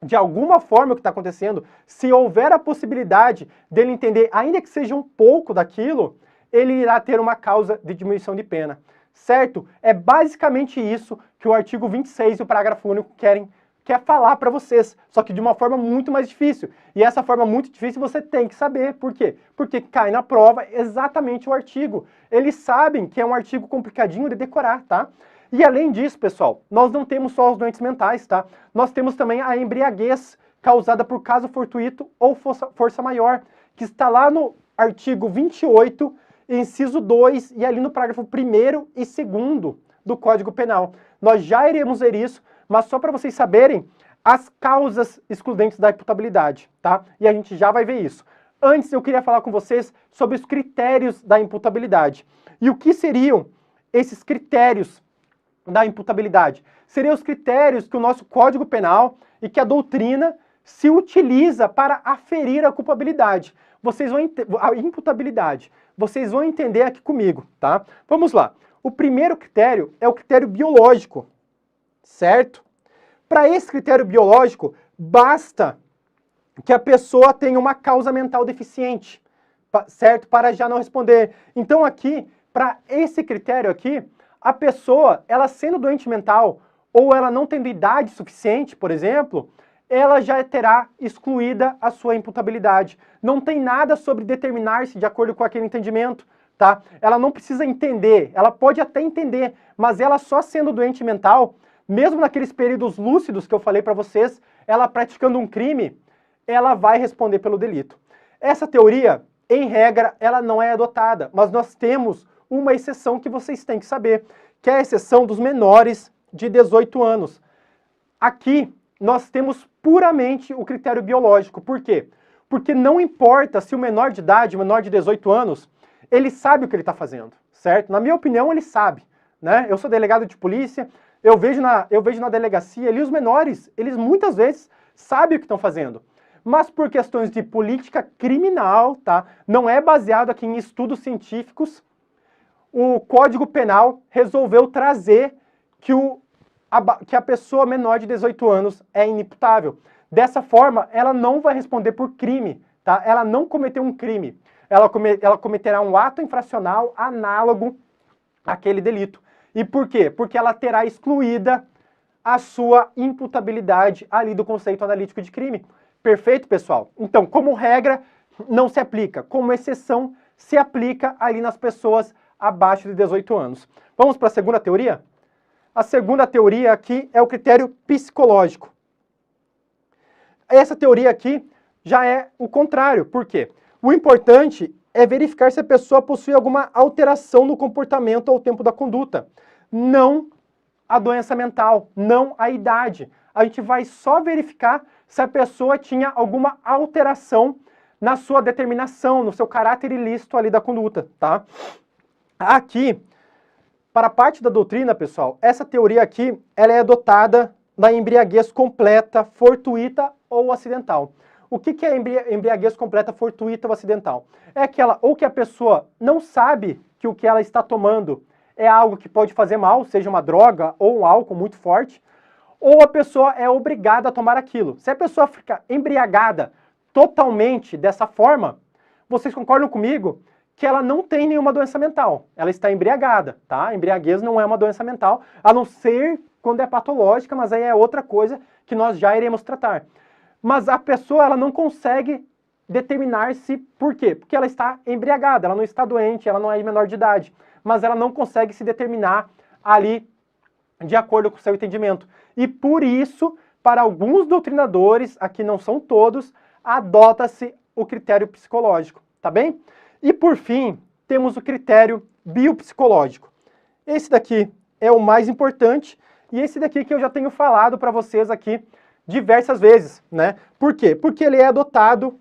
de alguma forma o que está acontecendo, se houver a possibilidade dele entender, ainda que seja um pouco daquilo, ele irá ter uma causa de diminuição de pena, certo? É basicamente isso que o artigo 26 e o parágrafo único quer falar para vocês, só que de uma forma muito mais difícil. E essa forma muito difícil você tem que saber. Por quê? Porque cai na prova exatamente o artigo. Eles sabem que é um artigo complicadinho de decorar, tá? E além disso, pessoal, nós não temos só os doentes mentais, tá? Nós temos também a embriaguez causada por caso fortuito ou força maior, que está lá no artigo 28, inciso 2, e ali no parágrafo 1º e 2º do Código Penal. Nós já iremos ver isso, mas só para vocês saberem as causas excludentes da imputabilidade, tá? E a gente já vai ver isso. Antes eu queria falar com vocês sobre os critérios da imputabilidade. E o que seriam esses critérios da imputabilidade? Seriam os critérios que o nosso Código Penal e que a doutrina se utiliza para aferir a culpabilidade. A imputabilidade. Vocês vão entender aqui comigo, tá? Vamos lá. O primeiro critério é o critério biológico, certo? Para esse critério biológico, basta que a pessoa tenha uma causa mental deficiente, certo? Para já não responder. Então aqui, para esse critério aqui, a pessoa, ela sendo doente mental ou ela não tendo idade suficiente, por exemplo, ela já terá excluída a sua imputabilidade. Não tem nada sobre determinar-se de acordo com aquele entendimento, tá? Ela não precisa entender, ela pode até entender, mas ela só sendo doente mental, mesmo naqueles períodos lúcidos que eu falei para vocês, ela praticando um crime, ela vai responder pelo delito. Essa teoria, em regra, ela não é adotada, mas nós temos uma exceção que vocês têm que saber, que é a exceção dos menores de 18 anos. Aqui, nós temos puramente o critério biológico. Por quê? Porque não importa se o menor de idade, o menor de 18 anos, ele sabe o que ele está fazendo, certo? Na minha opinião, ele sabe, né? Eu sou delegado de polícia, eu vejo na delegacia ali os menores, eles muitas vezes sabem o que estão fazendo. Mas por questões de política criminal, tá? Não é baseado aqui em estudos científicos, o Código Penal resolveu trazer que a pessoa menor de 18 anos é inimputável. Dessa forma, ela não vai responder por crime, tá? Ela não cometeu um crime. Ela cometerá um ato infracional análogo àquele delito. E por quê? Porque ela terá excluída a sua imputabilidade ali do conceito analítico de crime. Perfeito, pessoal? Então, como regra, não se aplica. Como exceção, se aplica ali nas pessoas abaixo de 18 anos. Vamos para a segunda teoria? A segunda teoria aqui é o critério psicológico. Essa teoria aqui já é o contrário. Por quê? O importante é verificar se a pessoa possui alguma alteração no comportamento ao tempo da conduta. Não a doença mental, não a idade. A gente vai só verificar se a pessoa tinha alguma alteração na sua determinação, no seu caráter ilícito ali da conduta, tá? Aqui, para a parte da doutrina, pessoal, essa teoria aqui, ela é adotada da embriaguez completa, fortuita ou acidental. O que é embriaguez completa, fortuita ou acidental? É aquela, ou que a pessoa não sabe que o que ela está tomando é algo que pode fazer mal, seja uma droga ou um álcool muito forte, ou a pessoa é obrigada a tomar aquilo. Se a pessoa fica embriagada totalmente dessa forma, vocês concordam comigo que ela não tem nenhuma doença mental. Ela está embriagada, tá? Embriaguez não é uma doença mental, a não ser quando é patológica, mas aí é outra coisa que nós já iremos tratar. Mas a pessoa, ela não consegue determinar-se por quê? Porque ela está embriagada, ela não está doente, ela não é menor de idade, mas ela não consegue se determinar ali de acordo com o seu entendimento. E por isso, para alguns doutrinadores, aqui não são todos, adota-se o critério psicológico, tá bem? E por fim, temos o critério biopsicológico. Esse daqui é o mais importante e esse daqui que eu já tenho falado para vocês aqui diversas vezes, né? Por quê? Porque ele é adotado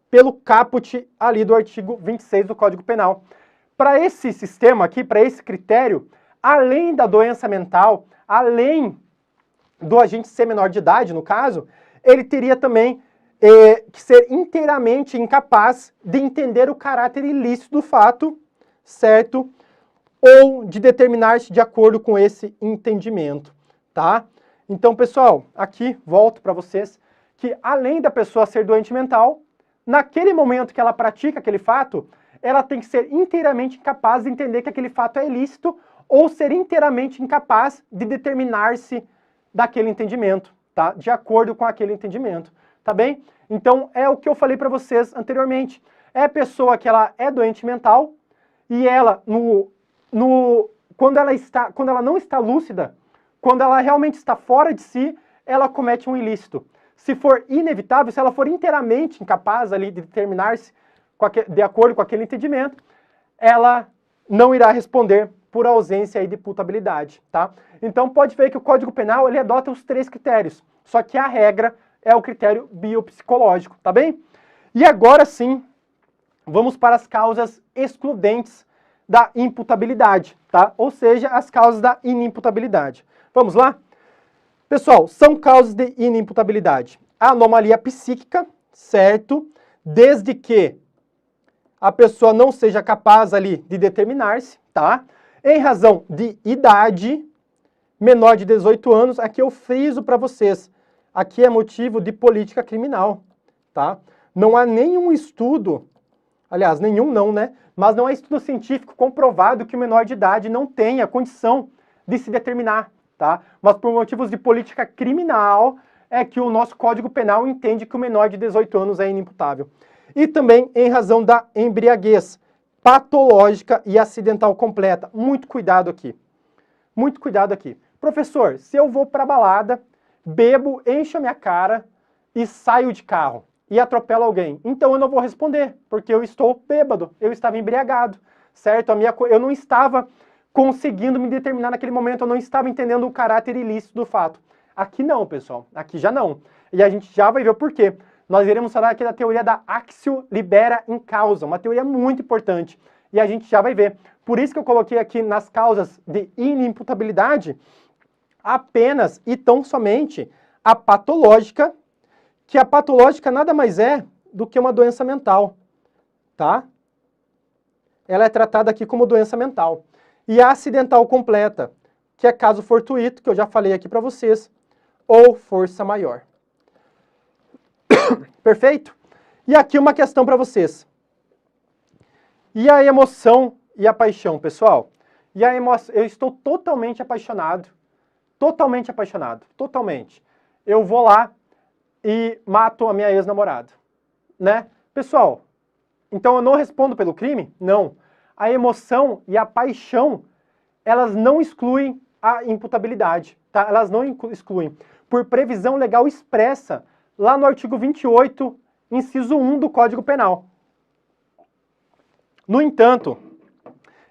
pelo caput ali do artigo 26 do Código Penal. Para esse sistema aqui, para esse critério, além da doença mental, além do agente ser menor de idade, no caso, ele teria também que ser inteiramente incapaz de entender o caráter ilícito do fato, certo? Ou de determinar-se de acordo com esse entendimento, tá? Então, pessoal, aqui volto para vocês que além da pessoa ser doente mental, naquele momento que ela pratica aquele fato, ela tem que ser inteiramente incapaz de entender que aquele fato é ilícito ou ser inteiramente incapaz de determinar-se daquele entendimento, tá? De acordo com aquele entendimento, tá bem? Então, é o que eu falei para vocês anteriormente. É a pessoa que ela é doente mental e ela, quando ela não está lúcida, quando ela realmente está fora de si, ela comete um ilícito. Se for inevitável, se ela for inteiramente incapaz ali de determinar-se de acordo com aquele entendimento, ela não irá responder por ausência aí de putabilidade, tá? Então pode ver que o Código Penal ele adota os 3 critérios, só que a regra é o critério biopsicológico, tá bem? E agora sim, vamos para as causas excludentes da imputabilidade, tá? Ou seja, as causas da inimputabilidade. Vamos lá? Pessoal, são causas de inimputabilidade. A anomalia psíquica, certo? Desde que a pessoa não seja capaz ali de determinar-se, tá? Em razão de idade, menor de 18 anos, aqui eu friso para vocês. Aqui é motivo de política criminal, tá? Não há nenhum estudo, aliás, nenhum não, né? Mas não há estudo científico comprovado que o menor de idade não tenha condição de se determinar, tá? Mas por motivos de política criminal é que o nosso Código Penal entende que o menor de 18 anos é inimputável. E também em razão da embriaguez patológica e acidental completa. Muito cuidado aqui. Muito cuidado aqui. Professor, se eu vou para a balada, bebo, encho a minha cara e saio de carro e atropelo alguém, então eu não vou responder, porque eu estou bêbado, eu estava embriagado, certo? Eu não estava conseguindo me determinar naquele momento, eu não estava entendendo o caráter ilícito do fato. Aqui não, pessoal, aqui já não. E a gente já vai ver o porquê. Nós iremos falar aqui da teoria da actio libera in causa, uma teoria muito importante. E a gente já vai ver. Por isso que eu coloquei aqui nas causas de inimputabilidade apenas e tão somente a patológica, que a patológica nada mais é do que uma doença mental, tá? Ela é tratada aqui como doença mental. E a acidental completa, que é caso fortuito, que eu já falei aqui para vocês, ou força maior. Perfeito? E aqui uma questão para vocês. E a emoção e a paixão, pessoal? E a emoção, eu estou totalmente apaixonado totalmente apaixonado, totalmente. Eu vou lá e mato a minha ex-namorada, né? Pessoal, então eu não respondo pelo crime? Não. A emoção e a paixão, elas não excluem a imputabilidade, tá? Elas não excluem. Por previsão legal expressa, lá no artigo 28, inciso 1 do Código Penal. No entanto,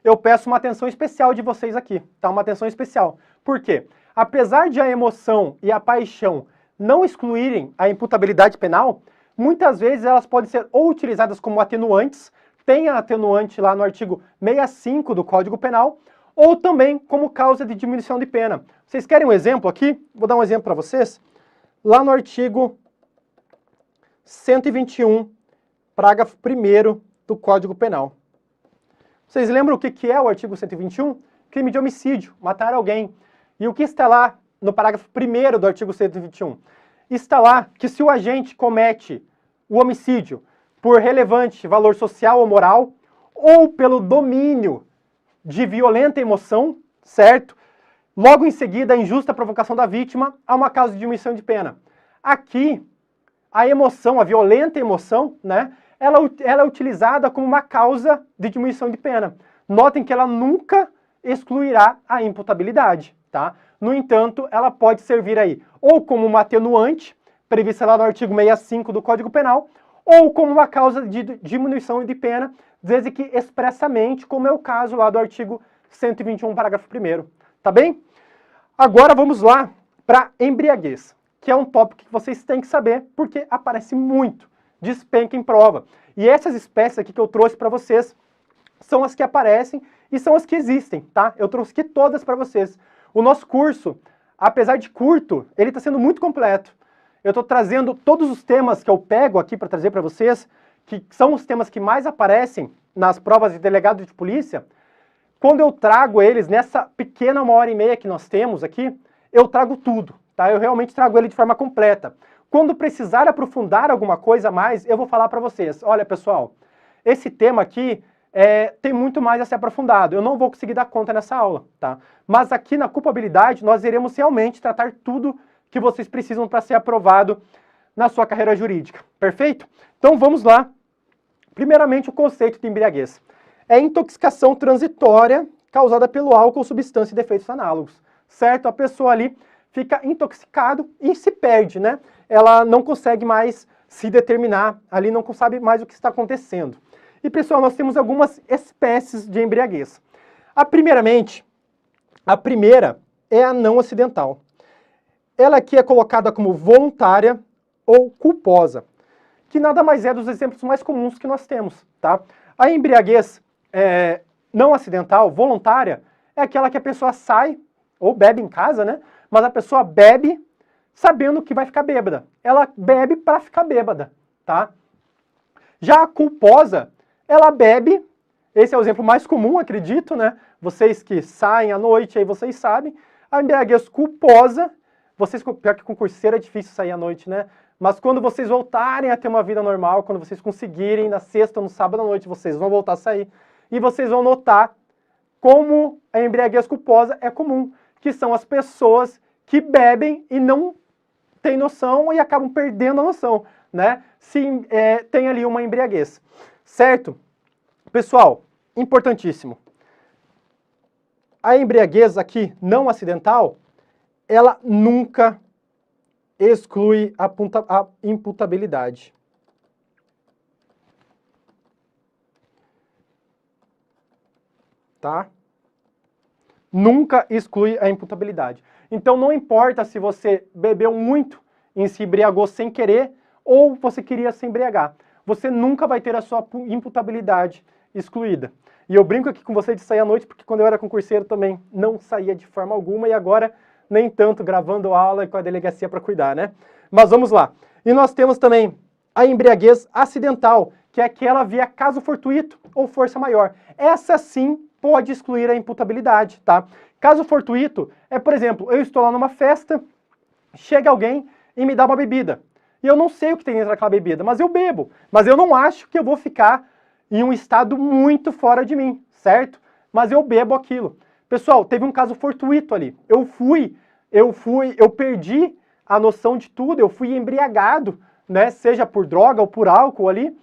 eu peço uma atenção especial de vocês aqui, tá? Uma atenção especial. Por quê? Apesar de a emoção e a paixão não excluírem a imputabilidade penal, muitas vezes elas podem ser ou utilizadas como atenuantes, tem a atenuante lá no artigo 65 do Código Penal, ou também como causa de diminuição de pena. Vocês querem um exemplo aqui? Vou dar um exemplo para vocês. Lá no artigo 121, parágrafo 1º do Código Penal. Vocês lembram o que é o artigo 121? Crime de homicídio, matar alguém. E o que está lá no parágrafo 1º do artigo 121? Está lá que se o agente comete o homicídio por relevante valor social ou moral, ou pelo domínio de violenta emoção, certo? Logo em seguida, a injusta provocação da vítima, há uma causa de diminuição de pena. Aqui, a emoção, a violenta emoção, né? Ela é utilizada como uma causa de diminuição de pena. Notem que ela nunca excluirá a imputabilidade, tá? No entanto, ela pode servir aí ou como uma atenuante, prevista lá no artigo 65 do Código Penal, ou como uma causa de diminuição de pena, desde que expressamente, como é o caso lá do artigo 121, parágrafo 1º. Tá bem? Agora vamos lá para embriaguez, que é um tópico que vocês têm que saber, porque aparece muito, despenca em prova. E essas espécies aqui que eu trouxe para vocês são as que aparecem e são as que existem, tá? Eu trouxe aqui todas para vocês. O nosso curso, apesar de curto, ele está sendo muito completo. Eu estou trazendo todos os temas que eu pego aqui para trazer para vocês, que são os temas que mais aparecem nas provas de delegado de polícia. Quando eu trago eles nessa pequena 1h30 que nós temos aqui, eu trago tudo, tá? Eu realmente trago ele de forma completa. Quando precisar aprofundar alguma coisa a mais, eu vou falar para vocês. Olha, pessoal, esse tema aqui tem muito mais a ser aprofundado. Eu não vou conseguir dar conta nessa aula, tá? Mas aqui na culpabilidade, nós iremos realmente tratar tudo que vocês precisam para ser aprovado na sua carreira jurídica. Perfeito? Então vamos lá. Primeiramente, o conceito de embriaguez. É intoxicação transitória causada pelo álcool, substância e defeitos análogos. Certo? A pessoa ali fica intoxicada e se perde, né? Ela não consegue mais se determinar, ali não sabe mais o que está acontecendo. E, pessoal, nós temos algumas espécies de embriaguez. A primeira é a não acidental. Ela aqui é colocada como voluntária ou culposa, que nada mais é dos exemplos mais comuns que nós temos, tá? A embriaguez não acidental, voluntária, é aquela que a pessoa sai ou bebe em casa, né? Mas a pessoa bebe sabendo que vai ficar bêbada. Ela bebe para ficar bêbada, tá? Já a culposa, ela bebe, esse é o exemplo mais comum, acredito, né? Vocês que saem à noite, aí vocês sabem. A embriaguez culposa, pior que concurseiro é difícil sair à noite, né? Mas quando vocês voltarem a ter uma vida normal, quando vocês conseguirem, na sexta ou no sábado à noite, vocês vão voltar a sair. E vocês vão notar como a embriaguez culposa é comum, que são as pessoas que bebem e não têm noção e acabam perdendo a noção, né? Se tem ali uma embriaguez. Certo? Pessoal, importantíssimo. A embriaguez aqui, não acidental, ela nunca exclui a imputabilidade. Tá? Nunca exclui a imputabilidade. Então não importa se você bebeu muito e se embriagou sem querer ou você queria se embriagar. Você nunca vai ter a sua imputabilidade excluída. E eu brinco aqui com você de sair à noite, porque quando eu era concurseiro também não saía de forma alguma, e agora nem tanto, gravando aula e com a delegacia para cuidar, né? Mas vamos lá. E nós temos também a embriaguez acidental, que é aquela via caso fortuito ou força maior. Essa sim pode excluir a imputabilidade, tá? Caso fortuito é, por exemplo, eu estou lá numa festa, chega alguém e me dá uma bebida. E eu não sei o que tem dentro daquela bebida, mas eu bebo. Mas eu não acho que eu vou ficar em um estado muito fora de mim, certo? Mas eu bebo aquilo. Pessoal, teve um caso fortuito ali. Eu fui eu perdi a noção de tudo, eu fui embriagado, né, seja por droga ou por álcool ali,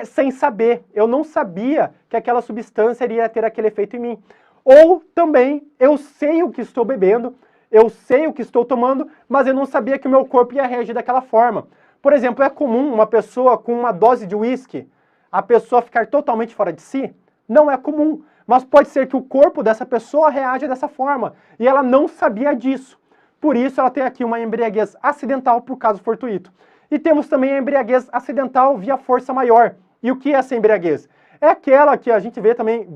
sem saber. Eu não sabia que aquela substância iria ter aquele efeito em mim. Ou também, eu sei o que estou bebendo, eu sei o que estou tomando, mas eu não sabia que o meu corpo ia reagir daquela forma. Por exemplo, é comum uma pessoa com uma dose de uísque, a pessoa ficar totalmente fora de si? Não é comum, mas pode ser que o corpo dessa pessoa reaja dessa forma, e ela não sabia disso. Por isso ela tem aqui uma embriaguez acidental por caso fortuito. E temos também a embriaguez acidental via força maior. E o que é essa embriaguez? É aquela que a gente vê também,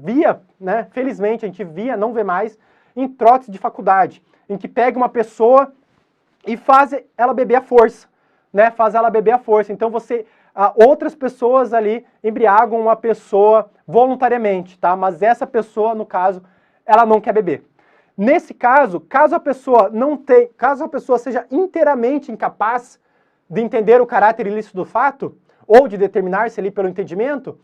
né, felizmente a gente via, não vê mais, em trotes de faculdade, em que pega uma pessoa e faz ela beber à força, né, faz ela beber à força. Então outras pessoas ali embriagam uma pessoa voluntariamente, tá? Mas essa pessoa, no caso, ela não quer beber. Nesse caso, caso a pessoa seja inteiramente incapaz de entender o caráter ilícito do fato, ou de determinar-se ali pelo entendimento,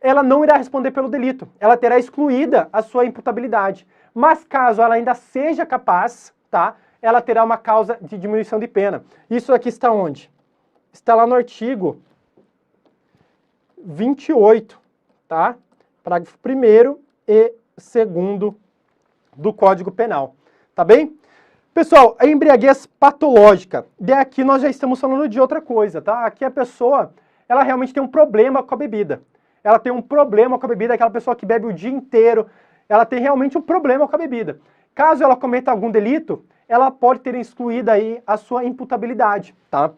ela não irá responder pelo delito. Ela terá excluída a sua imputabilidade. Mas caso ela ainda seja capaz, tá? Ela terá uma causa de diminuição de pena. Isso aqui está onde? Está lá no artigo 28, tá? Parágrafo 1º e 2º do Código Penal, tá bem? Pessoal, a embriaguez patológica, de aqui nós já estamos falando de outra coisa, tá? Aqui a pessoa, ela realmente tem um problema com a bebida. Ela tem um problema com a bebida, aquela pessoa que bebe o dia inteiro, ela tem realmente um problema com a bebida. Caso ela cometa algum delito, ela pode ter excluído aí a sua imputabilidade, tá?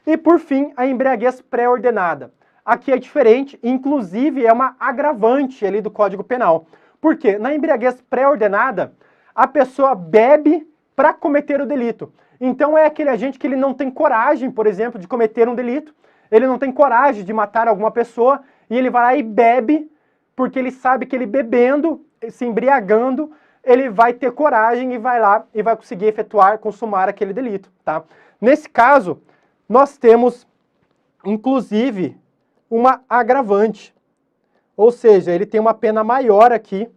E por fim, a embriaguez pré-ordenada. Aqui é diferente, inclusive é uma agravante ali do Código Penal. Por quê? Na embriaguez pré-ordenada, a pessoa bebe para cometer o delito. Então é aquele agente que ele não tem coragem, por exemplo, de cometer um delito, ele não tem coragem de matar alguma pessoa, e ele vai lá e bebe, porque ele sabe que ele bebendo, se embriagando, ele vai ter coragem e vai lá e vai conseguir consumar aquele delito, tá? Nesse caso, nós temos, inclusive, uma agravante. Ou seja, ele tem uma pena maior aqui,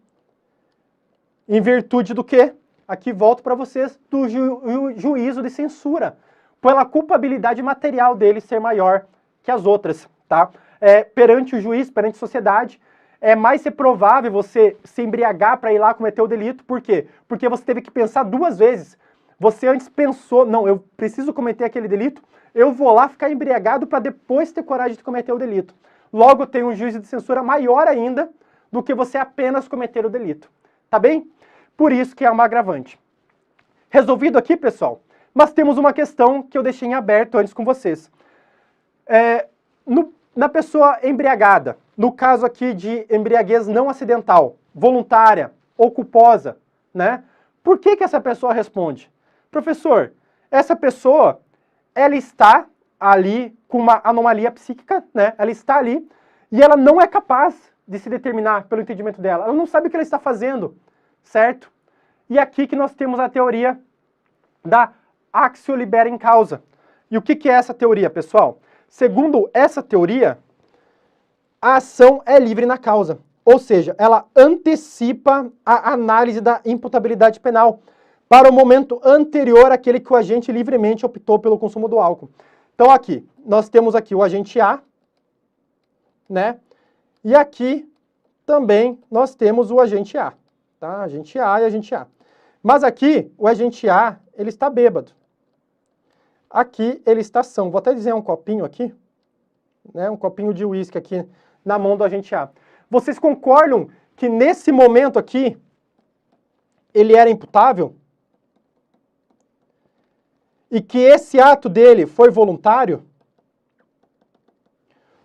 em virtude do quê? Aqui volto para vocês, do juízo de censura, pela culpabilidade material dele ser maior que as outras, tá? Perante o juiz, perante a sociedade, é mais provável você se embriagar para ir lá cometer o delito. Por quê? Porque você teve que pensar duas vezes. Você antes pensou, não, eu preciso cometer aquele delito, eu vou lá ficar embriagado para depois ter coragem de cometer o delito. Logo, tem um juízo de censura maior ainda do que você apenas cometer o delito. Tá bem? Por isso que é uma agravante. Resolvido aqui, pessoal? Mas temos uma questão que eu deixei em aberto antes com vocês. Na pessoa embriagada, no caso aqui de embriaguez não acidental, voluntária ou culposa, né? Por que essa pessoa responde? Professor, essa pessoa, ela está ali com uma anomalia psíquica, né? Ela está ali e ela não é capaz de se determinar pelo entendimento dela. Ela não sabe o que ela está fazendo, certo? E aqui que nós temos a teoria da actio libera in causa. E o que é essa teoria, pessoal? Segundo essa teoria, a ação é livre na causa. Ou seja, ela antecipa a análise da imputabilidade penal para o momento anterior àquele que o agente livremente optou pelo consumo do álcool. Então aqui, nós temos aqui o agente A, né? E aqui também nós temos o agente A, tá? Agente A e agente A. Mas aqui, o agente A, ele está bêbado. Aqui ele está são. Vou até dizer um copinho aqui, né? Um copinho de uísque aqui na mão do agente A. Vocês concordam que nesse momento aqui, ele era imputável? E que esse ato dele foi voluntário?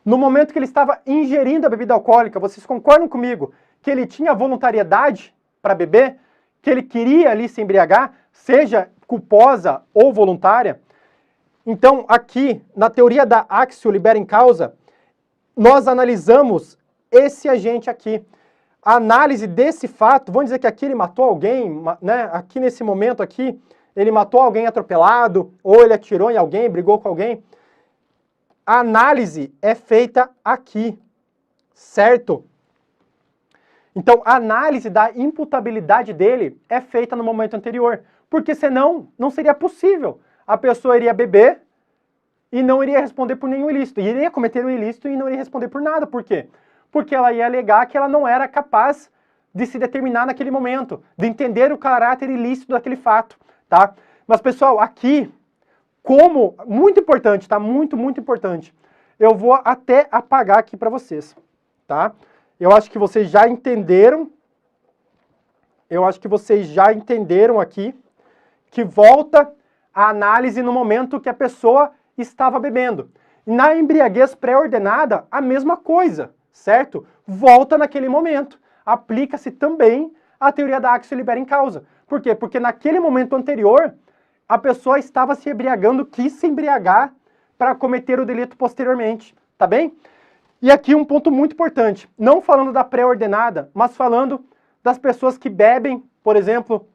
No momento que ele estava ingerindo a bebida alcoólica, vocês concordam comigo que ele tinha voluntariedade para beber? Que ele queria ali se embriagar, seja culposa ou voluntária? Então, aqui, na teoria da actio libera in causa, nós analisamos esse agente aqui. A análise desse fato, vamos dizer que aqui ele matou alguém, né? Aqui nesse momento aqui, ele matou alguém atropelado, ou ele atirou em alguém, brigou com alguém. A análise é feita aqui, certo? Então, a análise da imputabilidade dele é feita no momento anterior. Porque senão não seria possível. A pessoa iria beber e não iria responder por nenhum ilícito. Iria cometer um ilícito e não iria responder por nada. Por quê? Porque ela ia alegar que ela não era capaz de se determinar naquele momento, de entender o caráter ilícito daquele fato, tá? Mas, pessoal, aqui, como, muito importante, tá? Muito, muito importante. Eu vou até apagar aqui para vocês, tá? Eu acho que vocês já entenderam. Eu acho que vocês já entenderam aqui que volta a análise no momento que a pessoa estava bebendo. Na embriaguez pré-ordenada, a mesma coisa, certo? Volta naquele momento. Aplica-se também a teoria da axio libera em causa. Por quê? Porque naquele momento anterior, a pessoa estava se embriagando, quis se embriagar para cometer o delito posteriormente, tá bem? E aqui um ponto muito importante, não falando da pré-ordenada, mas falando das pessoas que bebem, por exemplo,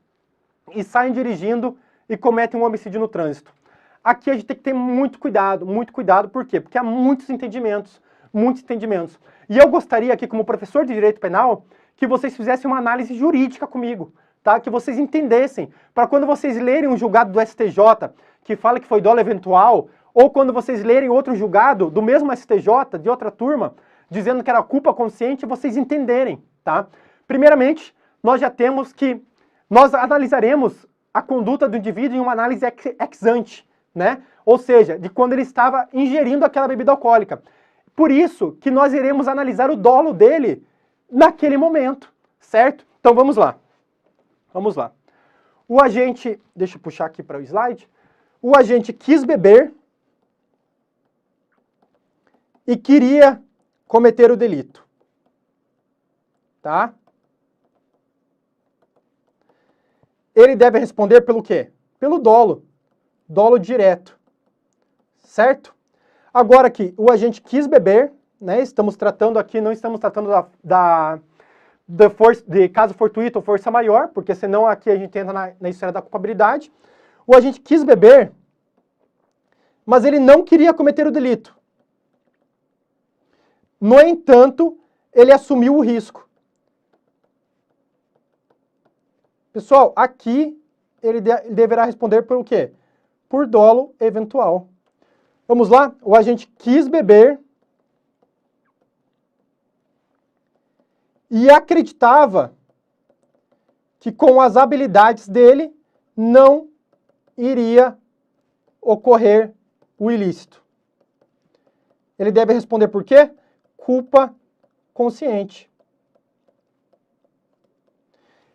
e saem dirigindo e cometem um homicídio no trânsito. Aqui a gente tem que ter muito cuidado, por quê? Porque há muitos entendimentos. E eu gostaria aqui, como professor de Direito Penal, que vocês fizessem uma análise jurídica comigo, tá? Que vocês entendessem, para quando vocês lerem um julgado do STJ, que fala que foi dolo eventual, ou quando vocês lerem outro julgado do mesmo STJ, de outra turma, dizendo que era culpa consciente, vocês entenderem, tá? Primeiramente, nós analisaremos a conduta do indivíduo em uma análise ex ante, né? Ou seja, de quando ele estava ingerindo aquela bebida alcoólica. Por isso que nós iremos analisar o dolo dele naquele momento, certo? Então vamos lá. Vamos lá. O agente, deixa eu puxar aqui para o slide. O agente quis beber e queria cometer o delito. Tá? Ele deve responder pelo quê? Pelo dolo. Dolo direto. Certo? Agora aqui, o agente quis beber, né? Estamos tratando aqui, não estamos tratando de caso fortuito ou força maior, porque senão aqui a gente entra na esfera da culpabilidade. O agente quis beber, mas ele não queria cometer o delito. No entanto, ele assumiu o risco. Pessoal, aqui ele deverá responder por o quê? Por dolo eventual. Vamos lá? O agente quis beber e acreditava que com as habilidades dele não iria ocorrer o ilícito. Ele deve responder por quê? Culpa consciente.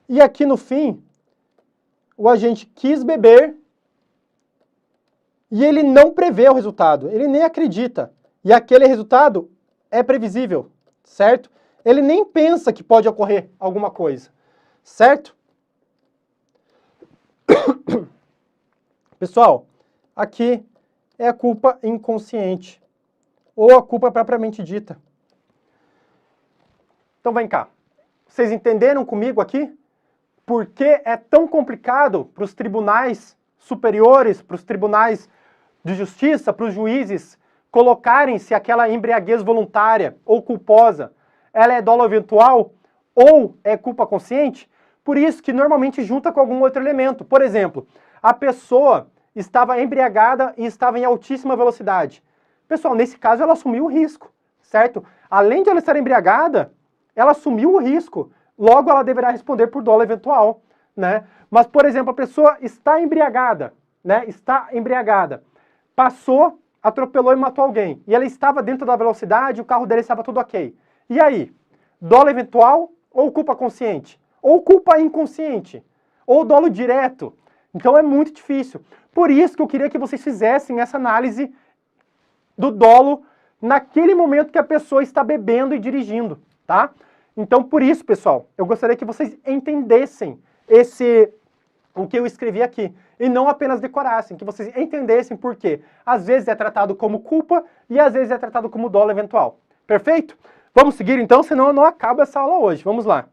E aqui no fim, o agente quis beber e ele não prevê o resultado, ele nem acredita. E aquele resultado é previsível, certo? Ele nem pensa que pode ocorrer alguma coisa, certo? Pessoal, aqui é a culpa inconsciente, ou a culpa propriamente dita. Então vem cá, vocês entenderam comigo aqui? Por que é tão complicado para os tribunais superiores, para os tribunais de justiça, para os juízes, colocarem se aquela embriaguez voluntária ou culposa, ela é dolo eventual ou é culpa consciente? Por isso que normalmente junta com algum outro elemento. Por exemplo, a pessoa estava embriagada e estava em altíssima velocidade. Pessoal, nesse caso ela assumiu o risco, certo? Além de ela estar embriagada, ela assumiu o risco. Logo ela deverá responder por dolo eventual, né? Mas, por exemplo, a pessoa está embriagada, né? Está embriagada. Passou, atropelou e matou alguém. E ela estava dentro da velocidade, o carro dele estava tudo ok. E aí? Dolo eventual ou culpa consciente? Ou culpa inconsciente? Ou dolo direto? Então é muito difícil. Por isso que eu queria que vocês fizessem essa análise do dolo naquele momento que a pessoa está bebendo e dirigindo, tá? Então, por isso, pessoal, eu gostaria que vocês entendessem o que eu escrevi aqui, e não apenas decorassem, que vocês entendessem por quê. Às vezes é tratado como culpa e às vezes é tratado como dolo eventual. Perfeito? Vamos seguir então, senão eu não acabo essa aula hoje. Vamos lá.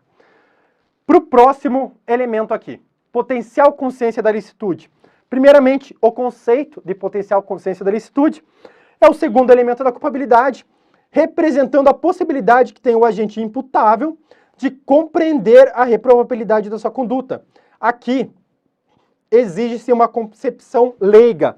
Para o próximo elemento aqui, potencial consciência da licitude. Primeiramente, o conceito de potencial consciência da licitude é o segundo elemento da culpabilidade, representando a possibilidade que tem o agente imputável de compreender a reprovabilidade da sua conduta. Aqui, exige-se uma concepção leiga.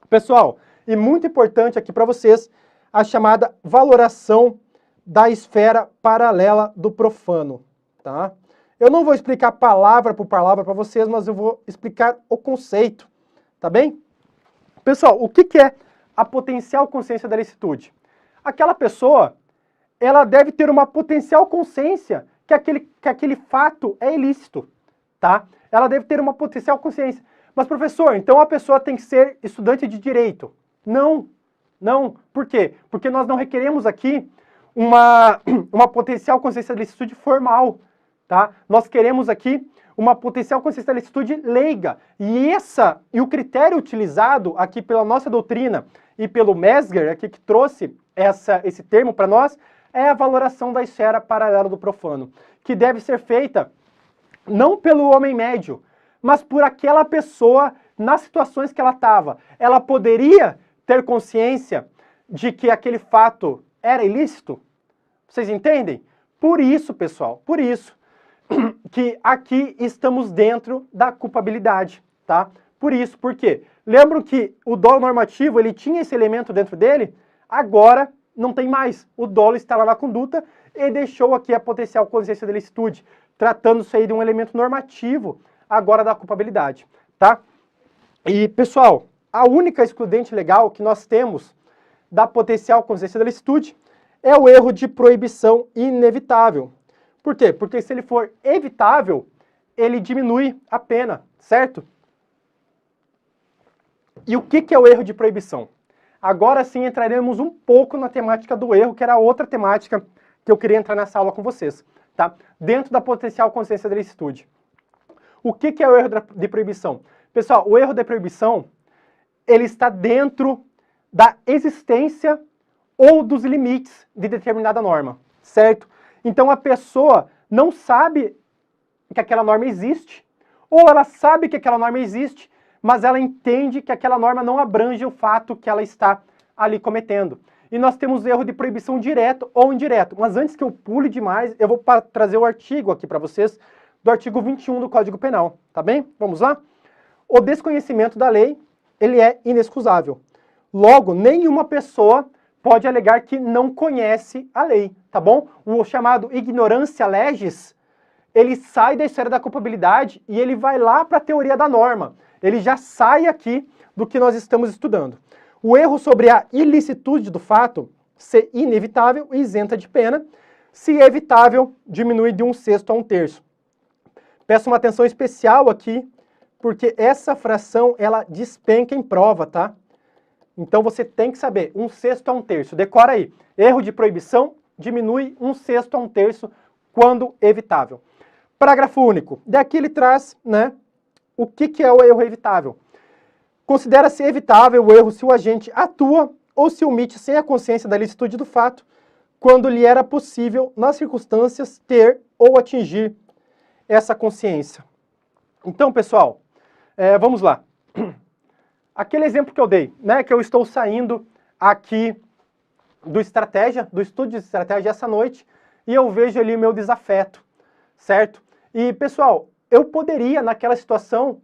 Pessoal, e muito importante aqui para vocês, a chamada valoração da esfera paralela do profano, tá? Eu não vou explicar palavra por palavra para vocês, mas eu vou explicar o conceito, tá bem? Pessoal, o que é a potencial consciência da licitude? Aquela pessoa, ela deve ter uma potencial consciência que aquele fato é ilícito, tá? Ela deve ter uma potencial consciência. Mas, professor, então a pessoa tem que ser estudante de direito? Não, não. Por quê? Porque nós não requeremos aqui uma potencial consciência da licitude formal, tá? Nós queremos aqui uma potencial consciência da licitude leiga. E o critério utilizado aqui pela nossa doutrina e pelo Mesger, aqui que trouxe esse termo para nós, é a valoração da esfera paralela do profano, que deve ser feita não pelo homem médio, mas por aquela pessoa nas situações que ela estava. Ela poderia ter consciência de que aquele fato era ilícito? Vocês entendem? Por isso, pessoal, por isso que aqui estamos dentro da culpabilidade, tá? Por isso, por quê? Lembram que o dolo normativo, ele tinha esse elemento dentro dele? Agora não tem mais. O dolo está lá na conduta e deixou aqui a potencial consciência da licitude, tratando-se aí de um elemento normativo agora da culpabilidade, tá? E, pessoal, a única excludente legal que nós temos da potencial consciência da licitude é o erro de proibição inevitável. Por quê? Porque se ele for evitável, ele diminui a pena, certo? E o que é o erro de proibição? Agora sim entraremos um pouco na temática do erro, que era outra temática que eu queria entrar nessa aula com vocês, tá? Dentro da potencial consciência da licitude. O que é o erro de proibição? Pessoal, o erro de proibição, ele está dentro da existência ou dos limites de determinada norma, certo? Então a pessoa não sabe que aquela norma existe, ou ela sabe que aquela norma existe, mas ela entende que aquela norma não abrange o fato que ela está ali cometendo. E nós temos erro de proibição direto ou indireto. Mas antes que eu pule demais, eu vou trazer o artigo aqui para vocês, do artigo 21 do Código Penal, tá bem? Vamos lá? O desconhecimento da lei, ele é inexcusável. Logo, nenhuma pessoa pode alegar que não conhece a lei, tá bom? O chamado ignorância legis, ele sai da esfera da culpabilidade e ele vai lá para a teoria da norma. Ele já sai aqui do que nós estamos estudando. O erro sobre a ilicitude do fato ser inevitável e isenta de pena, se evitável, diminui de 1/6 a 1/3. Peço uma atenção especial aqui, porque essa fração, ela despenca em prova, tá? Então você tem que saber, 1/6 a 1/3. Decora aí. Erro de proibição diminui 1/6 a 1/3 quando evitável. Parágrafo único. Daqui ele traz, né, o que é o erro evitável. Considera-se evitável o erro se o agente atua ou se omite sem a consciência da licitude do fato, quando lhe era possível, nas circunstâncias, ter ou atingir essa consciência. Então, pessoal, vamos lá. Aquele exemplo que eu dei, né, que eu estou saindo aqui do estudo de estratégia essa noite, e eu vejo ali o meu desafeto, certo? E, pessoal, eu poderia, naquela situação,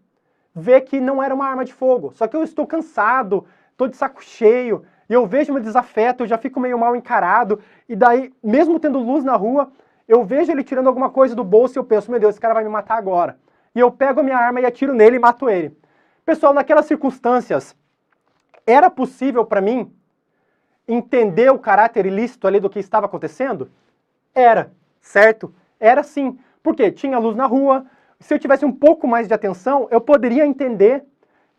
ver que não era uma arma de fogo, só que eu estou cansado, estou de saco cheio, e eu vejo meu desafeto, eu já fico meio mal encarado, e daí, mesmo tendo luz na rua, eu vejo ele tirando alguma coisa do bolso e eu penso, meu Deus, esse cara vai me matar agora. E eu pego a minha arma e atiro nele e mato ele. Pessoal, naquelas circunstâncias, era possível para mim entender o caráter ilícito ali do que estava acontecendo? Era, certo? Era sim. Porque tinha luz na rua, se eu tivesse um pouco mais de atenção, eu poderia entender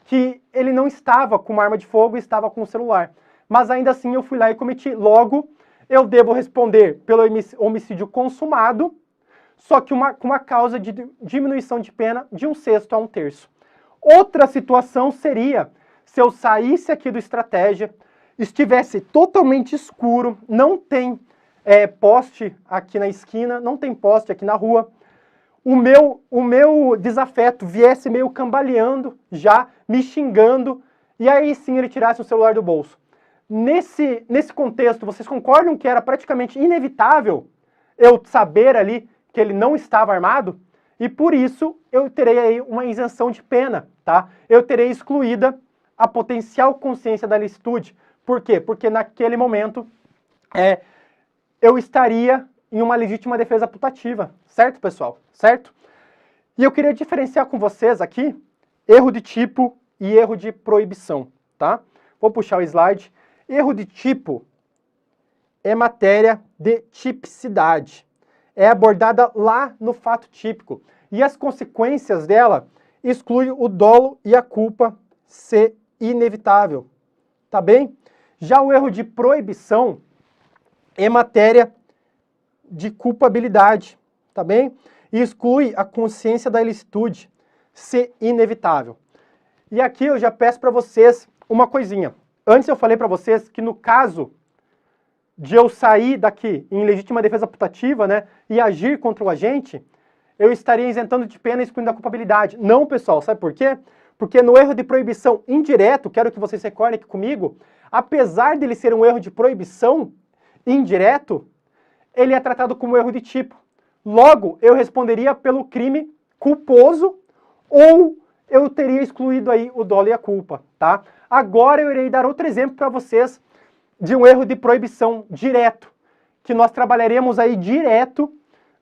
que ele não estava com uma arma de fogo e estava com um celular. Mas ainda assim eu fui lá e cometi. Logo, eu devo responder pelo homicídio consumado, só que com uma causa de diminuição de pena de 1/6 a 1/3. Outra situação seria se eu saísse aqui do estratégia, estivesse totalmente escuro, não tem poste aqui na esquina, não tem poste aqui na rua, o meu desafeto viesse meio cambaleando, já me xingando, e aí sim ele tirasse o celular do bolso. Nesse contexto, vocês concordam que era praticamente inevitável eu saber ali que ele não estava armado? E por isso eu terei aí uma isenção de pena, tá? Eu terei excluída a potencial consciência da ilicitude. Por quê? Porque naquele momento eu estaria em uma legítima defesa putativa, certo, pessoal? Certo? E eu queria diferenciar com vocês aqui erro de tipo e erro de proibição, tá? Vou puxar o slide. Erro de tipo é matéria de tipicidade. É abordada lá no fato típico. E as consequências dela excluem o dolo e a culpa ser inevitável. Tá bem? Já o erro de proibição é matéria de culpabilidade. Tá bem? E exclui a consciência da ilicitude ser inevitável. E aqui eu já peço para vocês uma coisinha. Antes eu falei para vocês que no caso de eu sair daqui em legítima defesa putativa, né, e agir contra o agente, eu estaria isentando de pena e excluindo a culpabilidade. Não, pessoal, sabe por quê? Porque no erro de proibição indireto, quero que vocês recordem aqui comigo, apesar dele ser um erro de proibição indireto, ele é tratado como erro de tipo. Logo, eu responderia pelo crime culposo ou eu teria excluído aí o dolo e a culpa, tá? Agora eu irei dar outro exemplo para vocês de um erro de proibição direto, que nós trabalharemos aí direto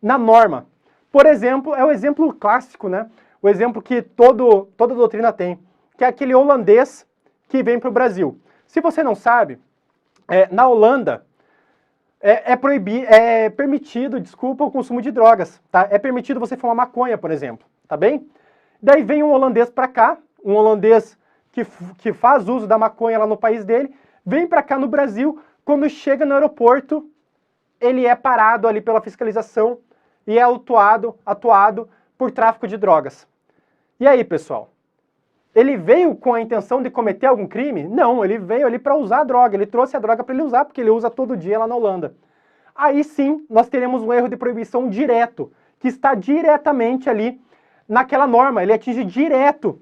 na norma. Por exemplo, é o exemplo clássico, né? O exemplo que toda doutrina tem, que é aquele holandês que vem para o Brasil. Se você não sabe, na Holanda é permitido, desculpa, o consumo de drogas, tá? É permitido você fumar maconha, por exemplo, tá bem? Daí vem um holandês para cá, um holandês que faz uso da maconha lá no país dele, vem para cá no Brasil, quando chega no aeroporto, ele é parado ali pela fiscalização e é atuado por tráfico de drogas. E aí, pessoal? Ele veio com a intenção de cometer algum crime? Não, ele veio ali para usar a droga, ele trouxe a droga para ele usar, porque ele usa todo dia lá na Holanda. Aí sim, nós teremos um erro de proibição direto, que está diretamente ali naquela norma, ele atinge direto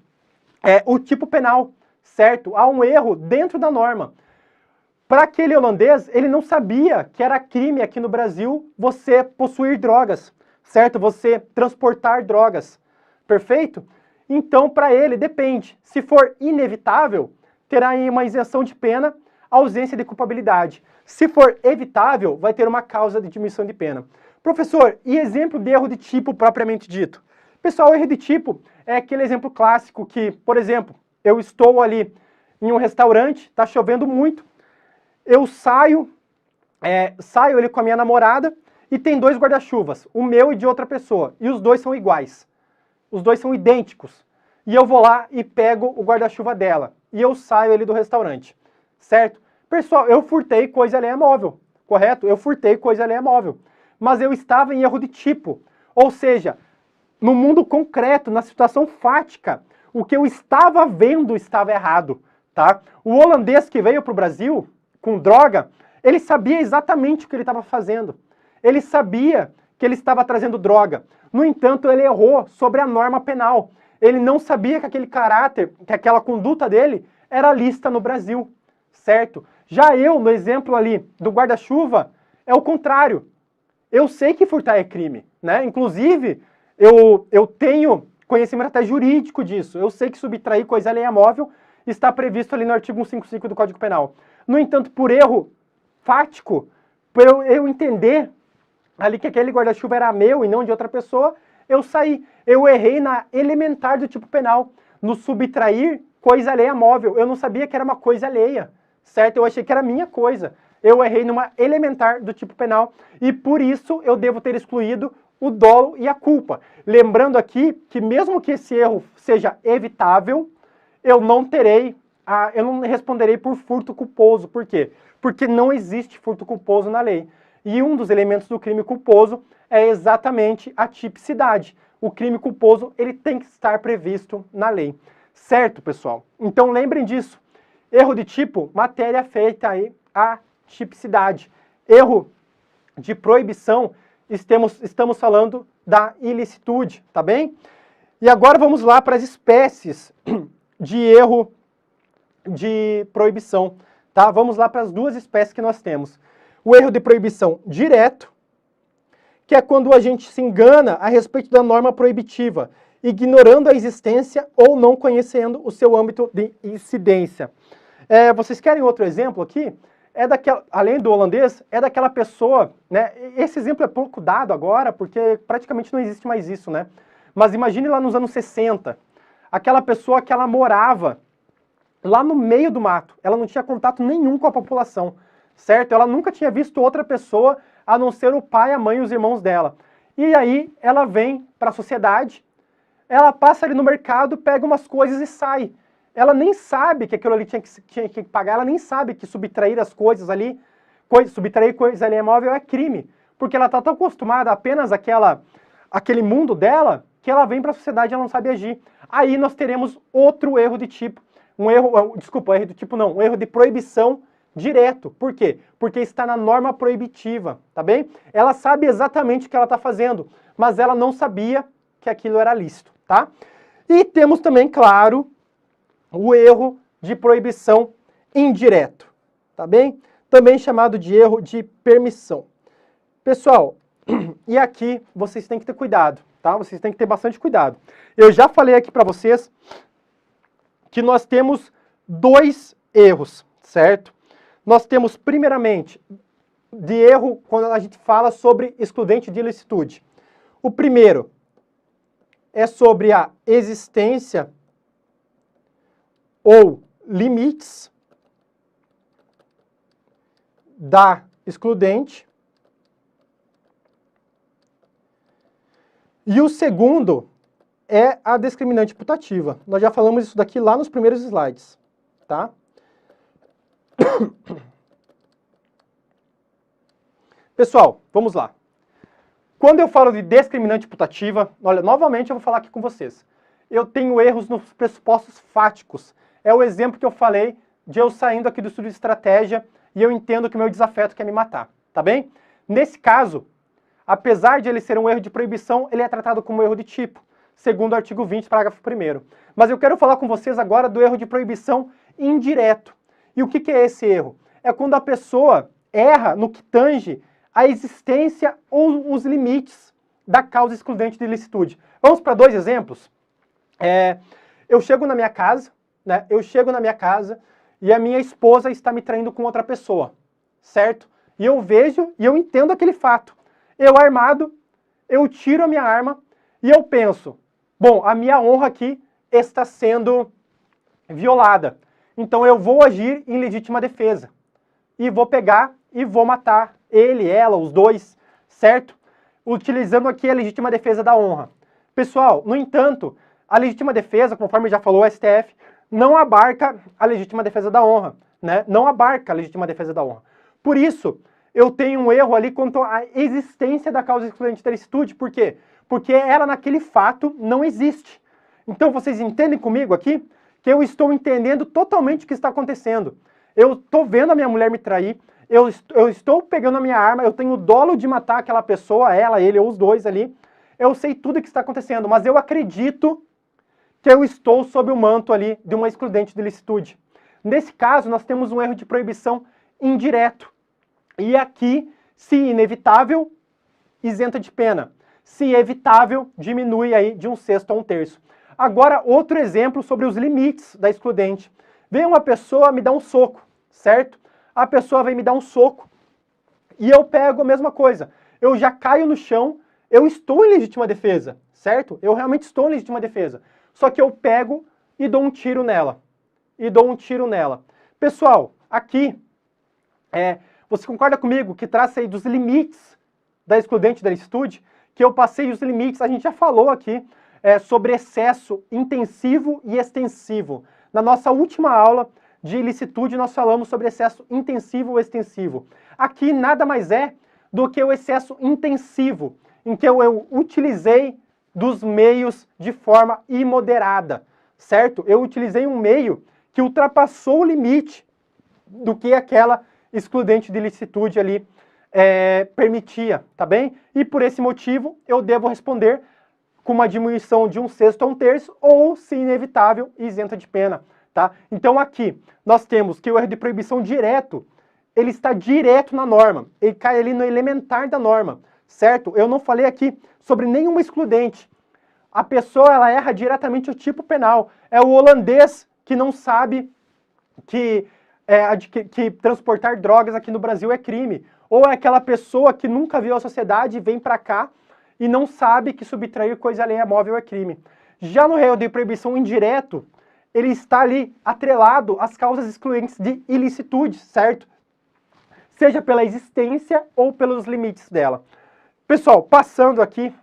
o tipo penal, certo? Há um erro dentro da norma. Para aquele holandês, ele não sabia que era crime aqui no Brasil você possuir drogas, certo? Você transportar drogas, perfeito? Então, para ele, depende. Se for inevitável, terá aí uma isenção de pena, ausência de culpabilidade. Se for evitável, vai ter uma causa de diminuição de pena. Professor, e exemplo de erro de tipo propriamente dito? Pessoal, erro de tipo é aquele exemplo clássico que, por exemplo, eu estou ali em um restaurante, está chovendo muito, eu saio ali com a minha namorada e tem dois guarda-chuvas, o meu e de outra pessoa, e os dois são iguais. Os dois são idênticos. E eu vou lá e pego o guarda-chuva dela. E eu saio ali do restaurante. Certo? Pessoal, eu furtei coisa alheia móvel. Correto? Eu furtei coisa alheia móvel. Mas eu estava em erro de tipo. Ou seja, no mundo concreto, na situação fática, o que eu estava vendo estava errado. Tá? O holandês que veio para o Brasil com droga, ele sabia exatamente o que ele estava fazendo. Ele sabia que ele estava trazendo droga. No entanto, ele errou sobre a norma penal. Ele não sabia que aquele caráter, que aquela conduta dele era lícita no Brasil, certo? Já eu, no exemplo ali do guarda-chuva, é o contrário. Eu sei que furtar é crime, né? Inclusive, eu tenho conhecimento até jurídico disso. Eu sei que subtrair coisa alheia móvel está previsto ali no artigo 155 do Código Penal. No entanto, por erro fático, por eu entender ali que aquele guarda-chuva era meu e não de outra pessoa, eu saí. Eu errei na elementar do tipo penal, no subtrair coisa alheia móvel. Eu não sabia que era uma coisa alheia, certo? Eu achei que era minha coisa. Eu errei numa elementar do tipo penal e por isso eu devo ter excluído o dolo e a culpa. Lembrando aqui que mesmo que esse erro seja evitável, eu não responderei por furto culposo. Por quê? Porque não existe furto culposo na lei. E um dos elementos do crime culposo é exatamente a tipicidade. O crime culposo, ele tem que estar previsto na lei. Certo, pessoal? Então lembrem disso. Erro de tipo, matéria feita aí a tipicidade. Erro de proibição, estamos falando da ilicitude, tá bem? E agora vamos lá para as espécies de erro de proibição, tá? Vamos lá para as duas espécies que nós temos. O erro de proibição direto, que é quando a gente se engana a respeito da norma proibitiva ignorando a existência ou não conhecendo o seu âmbito de incidência. Vocês querem outro exemplo aqui? Além do holandês, é daquela pessoa, né? Esse exemplo é pouco dado agora, porque praticamente não existe mais isso, né? Mas imagine lá nos anos 60, aquela pessoa que ela morava lá no meio do mato, ela não tinha contato nenhum com a população, certo? Ela nunca tinha visto outra pessoa a não ser o pai, a mãe e os irmãos dela. E aí ela vem para a sociedade, ela passa ali no mercado, pega umas coisas e sai. Ela nem sabe que aquilo ali tinha que pagar, ela nem sabe que subtrair as coisas ali, subtrair coisas ali imóvel é crime, porque ela está tão acostumada a apenas aquele mundo dela, que ela vem para a sociedade e ela não sabe agir. Aí nós teremos outro erro de tipo, um erro de proibição direto. Por quê? Porque está na norma proibitiva, tá bem? Ela sabe exatamente o que ela está fazendo, mas ela não sabia que aquilo era lícito, tá? E temos também, claro, o erro de proibição indireto, tá bem? Também chamado de erro de permissão. Pessoal, e aqui vocês têm que ter cuidado, tá? Vocês têm que ter bastante cuidado. Eu já falei aqui para vocês que nós temos dois erros, certo? Nós temos, primeiramente, de erro quando a gente fala sobre excludente de ilicitude. O primeiro é sobre a existência ou limites da excludente. E o segundo é a discriminante putativa. Nós já falamos isso daqui lá nos primeiros slides, tá? Pessoal, vamos lá. Quando eu falo de discriminante putativa, olha, novamente eu vou falar aqui com vocês. Eu tenho erros nos pressupostos fáticos. É o exemplo que eu falei de eu saindo aqui do estudo de estratégia e eu entendo que o meu desafeto quer me matar, tá bem? Nesse caso, apesar de ele ser um erro de proibição, ele é tratado como erro de tipo, segundo o artigo 20, parágrafo 1º. Mas eu quero falar com vocês agora do erro de proibição indireto. E o que é esse erro? É quando a pessoa erra no que tange a existência ou os limites da causa excludente de ilicitude. Vamos para dois exemplos? Eu chego na minha casa, né? E a minha esposa está me traindo com outra pessoa, certo? E eu vejo e eu entendo aquele fato. Eu armado, eu tiro a minha arma e eu penso, bom, a minha honra aqui está sendo violada. Então eu vou agir em legítima defesa. E vou pegar e vou matar ele, ela, os dois, certo? Utilizando aqui a legítima defesa da honra. Pessoal, no entanto, a legítima defesa, conforme já falou o STF, não abarca a legítima defesa da honra, né? Não abarca a legítima defesa da honra. Por isso, eu tenho um erro ali quanto à existência da causa excludente de ilicitude. Por quê? Porque ela naquele fato não existe. Então vocês entendem comigo aqui que eu estou entendendo totalmente o que está acontecendo. Eu estou vendo a minha mulher me trair, eu estou pegando a minha arma, eu tenho o dolo de matar aquela pessoa, ela, ele ou os dois ali. Eu sei tudo o que está acontecendo, mas eu acredito que eu estou sob o manto ali de uma excludente de ilicitude. Nesse caso, nós temos um erro de proibição indireto. E aqui, se inevitável, isenta de pena. Se evitável, diminui aí de 1/6 a 1/3. Agora, outro exemplo sobre os limites da excludente. Vem uma pessoa me dar um soco, certo? A pessoa vem me dar um soco e eu pego a mesma coisa. Eu já caio no chão, eu estou em legítima defesa, certo? Eu realmente estou em legítima defesa. Só que eu pego e dou um tiro nela. Pessoal, aqui, você concorda comigo que trata aí dos limites da excludente da ilicitude? Que eu passei os limites, a gente já falou aqui sobre excesso intensivo e extensivo. Na nossa última aula de ilicitude, nós falamos sobre excesso intensivo ou extensivo. Aqui nada mais é do que o excesso intensivo, em que eu utilizei dos meios de forma imoderada, certo? Eu utilizei um meio que ultrapassou o limite do que aquela excludente de ilicitude ali permitia, tá bem? E por esse motivo eu devo responder com uma diminuição de 1/6 a 1/3 ou, se inevitável, isenta de pena, tá? Então aqui nós temos que o erro de proibição direto, ele está direto na norma, ele cai ali no elementar da norma, certo? Eu não falei aqui sobre nenhuma excludente. a pessoa ela erra diretamente o tipo penal. É o holandês que não sabe que transportar drogas aqui no Brasil é crime. Ou é aquela pessoa que nunca viu a sociedade e vem para cá e não sabe que subtrair coisa alheia móvel é crime. Já no réu de proibição indireto, ele está ali atrelado às causas excluentes de ilicitude, certo? Seja pela existência ou pelos limites dela. Pessoal, passando aqui,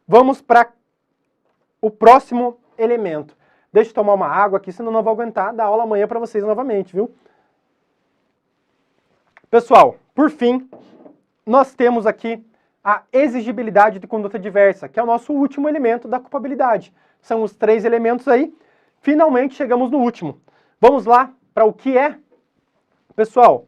vamos para o próximo elemento. Deixa eu tomar uma água aqui, senão não vou aguentar dar aula amanhã para vocês novamente, viu? Pessoal, por fim, nós temos aqui a exigibilidade de conduta diversa, que é o nosso último elemento da culpabilidade. São os 3 elementos aí. Finalmente chegamos no último. Vamos lá para o que é? Pessoal,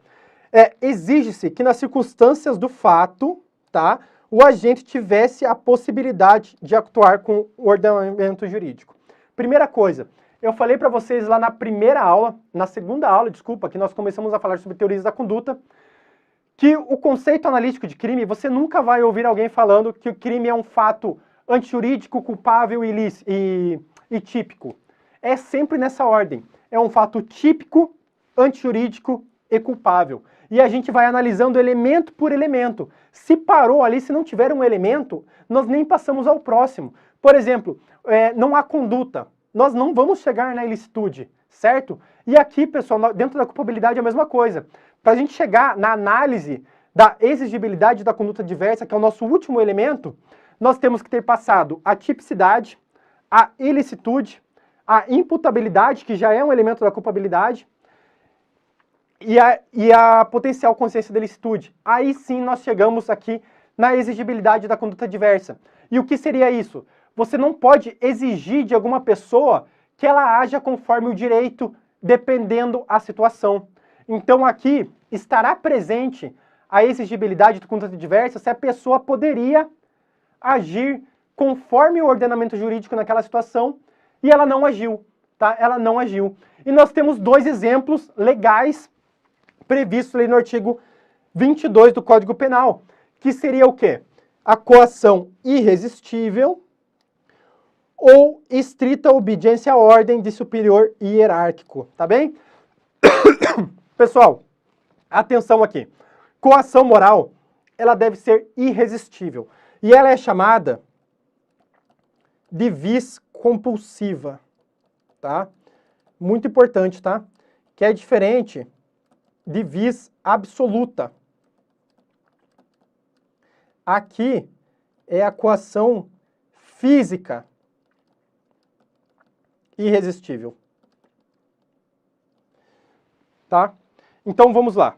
exige-se que nas circunstâncias do fato, tá, o agente tivesse a possibilidade de atuar com o ordenamento jurídico. Primeira coisa, eu falei para vocês lá na primeira aula, na segunda aula, desculpa, que nós começamos a falar sobre teorias da conduta, que o conceito analítico de crime, você nunca vai ouvir alguém falando que o crime é um fato antijurídico, culpável e típico. É sempre nessa ordem. É um fato típico, antijurídico e culpável. E a gente vai analisando elemento por elemento. Se parou ali, se não tiver um elemento, nós nem passamos ao próximo. Por exemplo, não há conduta. Nós não vamos chegar na ilicitude, certo? E aqui, pessoal, dentro da culpabilidade é a mesma coisa. Para a gente chegar na análise da exigibilidade da conduta diversa, que é o nosso último elemento, nós temos que ter passado a tipicidade, a ilicitude, a imputabilidade, que já é um elemento da culpabilidade, e a potencial consciência de ilicitude. Aí sim nós chegamos aqui na exigibilidade da conduta diversa. E o que seria isso? Você não pode exigir de alguma pessoa que ela haja conforme o direito, dependendo a situação. Então aqui estará presente a exigibilidade da conduta diversa se a pessoa poderia agir conforme o ordenamento jurídico naquela situação e ela não agiu, tá? Ela não agiu. E nós temos 2 exemplos legais previstos ali no artigo 22 do Código Penal, que seria o quê? A coação irresistível ou estrita obediência à ordem de superior hierárquico, tá bem? Pessoal, atenção aqui. Coação moral, ela deve ser irresistível. E ela é chamada de vis compulsiva, tá? Muito importante, tá? Que é diferente de vis absoluta. Aqui é a coação física irresistível. Tá? Então vamos lá.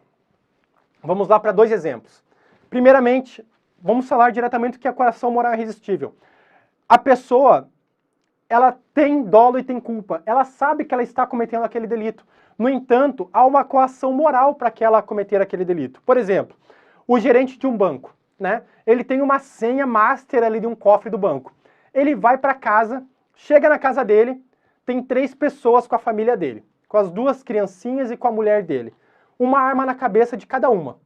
Vamos lá para 2 exemplos. Primeiramente, vamos falar diretamente do que é a coação moral irresistível. A pessoa, ela tem dolo e tem culpa. Ela sabe que ela está cometendo aquele delito. No entanto, há uma coação moral para que ela cometer aquele delito. Por exemplo, o gerente de um banco, né? Ele tem uma senha master ali de um cofre do banco. Ele vai para casa, chega na casa dele, tem 3 pessoas com a família dele, com as 2 criancinhas e com a mulher dele. Uma arma na cabeça de cada uma.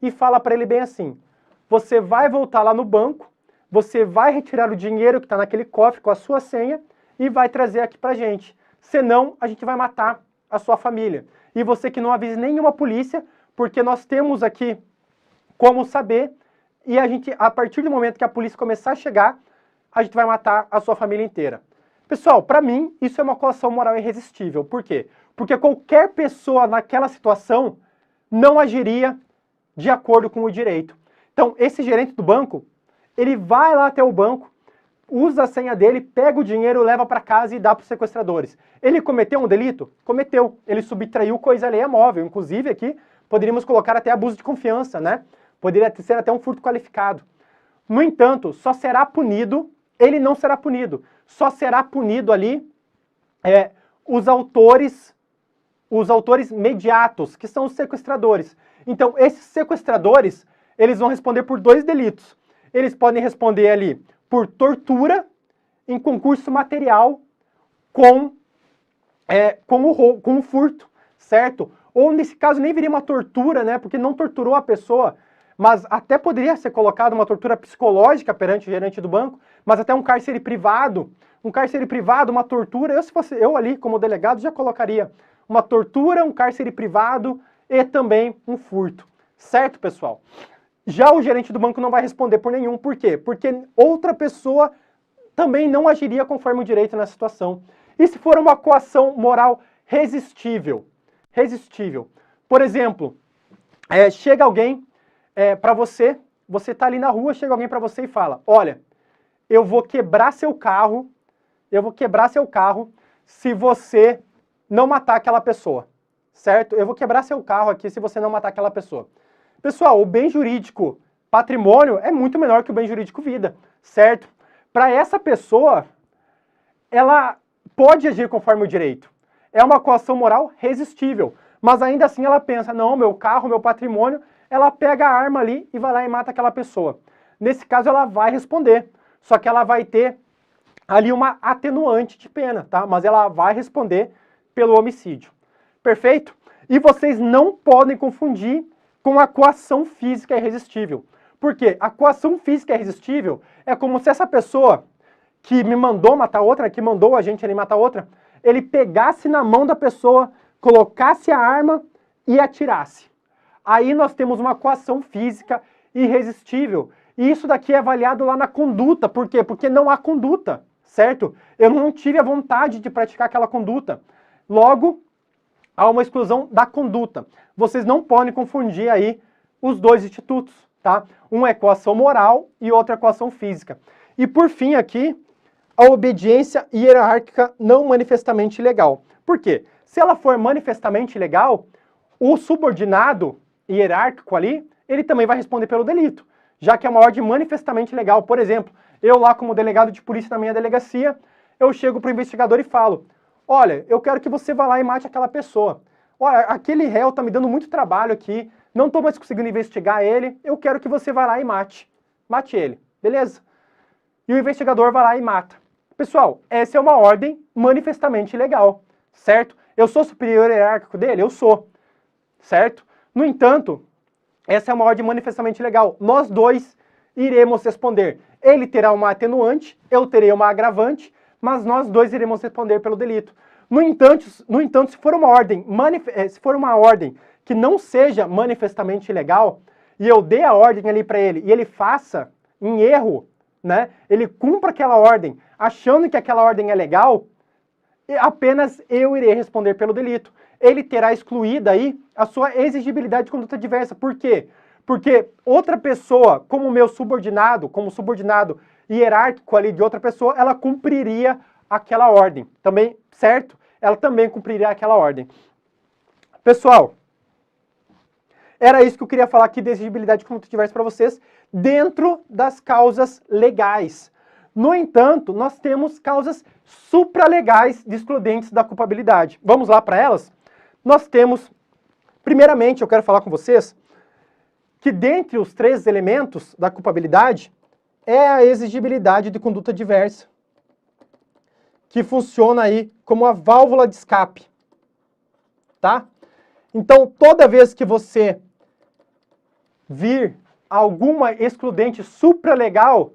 E fala para ele bem assim: você vai voltar lá no banco, você vai retirar o dinheiro que está naquele cofre com a sua senha e vai trazer aqui pra gente. Senão, a gente vai matar a sua família. E você que não avise nenhuma polícia, porque nós temos aqui como saber, e a gente, a partir do momento que a polícia começar a chegar, a gente vai matar a sua família inteira. Pessoal, para mim, isso é uma coação moral irresistível. Por quê? Porque qualquer pessoa naquela situação não agiria de acordo com o direito. Então, esse gerente do banco, ele vai lá até o banco, usa a senha dele, pega o dinheiro, leva para casa e dá para os sequestradores. Ele cometeu um delito? Cometeu. Ele subtraiu coisa alheia móvel. Inclusive, aqui, poderíamos colocar até abuso de confiança, né? Poderia ser até um furto qualificado. No entanto, só será punido, ele não será punido. Só será punido ali os autores imediatos, que são os sequestradores. Então, esses sequestradores, eles vão responder por 2 delitos. Eles podem responder ali por tortura em concurso material com o furto, certo? Ou nesse caso nem viria uma tortura, né? Porque não torturou a pessoa, mas até poderia ser colocado uma tortura psicológica perante o gerente do banco, mas até um cárcere privado, uma tortura, se fosse eu ali como delegado já colocaria uma tortura, um cárcere privado e também um furto, certo, pessoal? Já o gerente do banco não vai responder por nenhum, por quê? Porque outra pessoa também não agiria conforme o direito nessa situação. E se for uma coação moral resistível? Resistível. Por exemplo, chega alguém para você está ali na rua, chega alguém para você e fala, olha, eu vou quebrar seu carro se você não matar aquela pessoa, certo? Eu vou quebrar seu carro aqui se você não matar aquela pessoa. Pessoal, o bem jurídico patrimônio é muito menor que o bem jurídico vida, certo? Para essa pessoa, ela pode agir conforme o direito. É uma coação moral resistível, mas ainda assim ela pensa, não, meu carro, meu patrimônio, ela pega a arma ali e vai lá e mata aquela pessoa. Nesse caso ela vai responder, só que ela vai ter ali uma atenuante de pena, tá? Mas ela vai responder pelo homicídio. Perfeito? E vocês não podem confundir com a coação física irresistível. Por quê? A coação física irresistível é como se essa pessoa que me mandou matar outra, que mandou a gente ali matar outra, ele pegasse na mão da pessoa, colocasse a arma e atirasse. Aí nós temos uma coação física irresistível. E isso daqui é avaliado lá na conduta. Por quê? Porque não há conduta, certo? Eu não tive a vontade de praticar aquela conduta. Logo, há uma exclusão da conduta. Vocês não podem confundir aí os dois institutos, tá? Um é coação moral e outro é coação física. E por fim aqui, a obediência hierárquica não manifestamente legal. Por quê? Se ela for manifestamente legal, o subordinado hierárquico ali, ele também vai responder pelo delito, já que é uma ordem manifestamente legal. Por exemplo, eu lá como delegado de polícia na minha delegacia, eu chego para o investigador e falo, olha, eu quero que você vá lá e mate aquela pessoa. Olha, aquele réu está me dando muito trabalho aqui, não estou mais conseguindo investigar ele, eu quero que você vá lá e mate. Mate ele, beleza? E o investigador vai lá e mata. Pessoal, essa é uma ordem manifestamente legal, certo? Eu sou superior hierárquico dele? Eu sou, certo? No entanto, essa é uma ordem manifestamente legal. Nós dois iremos responder. Ele terá uma atenuante, eu terei uma agravante, mas nós dois iremos responder pelo delito. No entanto, se for uma ordem que não seja manifestamente ilegal, e eu dei a ordem ali para ele, e ele faça em erro, né? Ele cumpra aquela ordem, achando que aquela ordem é legal, apenas eu irei responder pelo delito. Ele terá excluída aí a sua exigibilidade de conduta diversa. Por quê? Porque outra pessoa, como meu subordinado, como subordinado hierárquico ali de outra pessoa, ela cumpriria aquela ordem. Também, certo? Ela também cumpriria aquela ordem. Pessoal, era isso que eu queria falar aqui de exigibilidade de conduta diversa para vocês, dentro das causas legais. No entanto, nós temos causas supralegais de excludentes da culpabilidade. Vamos lá para elas? Nós temos, primeiramente, eu quero falar com vocês, que dentre os três elementos da culpabilidade é a exigibilidade de conduta diversa, que funciona aí como a válvula de escape, tá? Então, toda vez que você vir alguma excludente supralegal,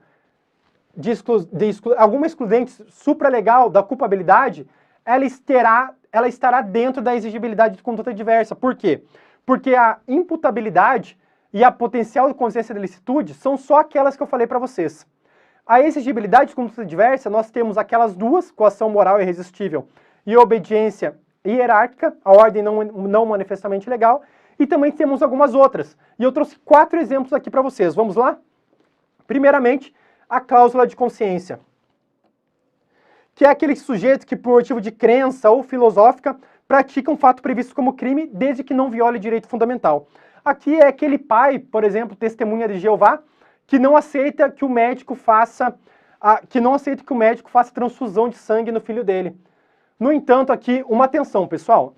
alguma excludente supralegal da culpabilidade, ela estará dentro da exigibilidade de conduta diversa. Por quê? Porque a imputabilidade e a potencial de consciência de licitude são só aquelas que eu falei para vocês. A exigibilidade de conduta diversa, nós temos aquelas duas, coação moral irresistível e obediência hierárquica, a ordem não manifestamente legal, e também temos algumas outras. E eu trouxe 4 exemplos aqui para vocês. Vamos lá? Primeiramente, a cláusula de consciência, que é aquele sujeito que, por motivo de crença ou filosófica, pratica um fato previsto como crime, desde que não viole direito fundamental. Aqui é aquele pai, por exemplo, testemunha de Jeová, que não aceita que o médico faça transfusão de sangue no filho dele. No entanto, aqui, uma atenção, pessoal.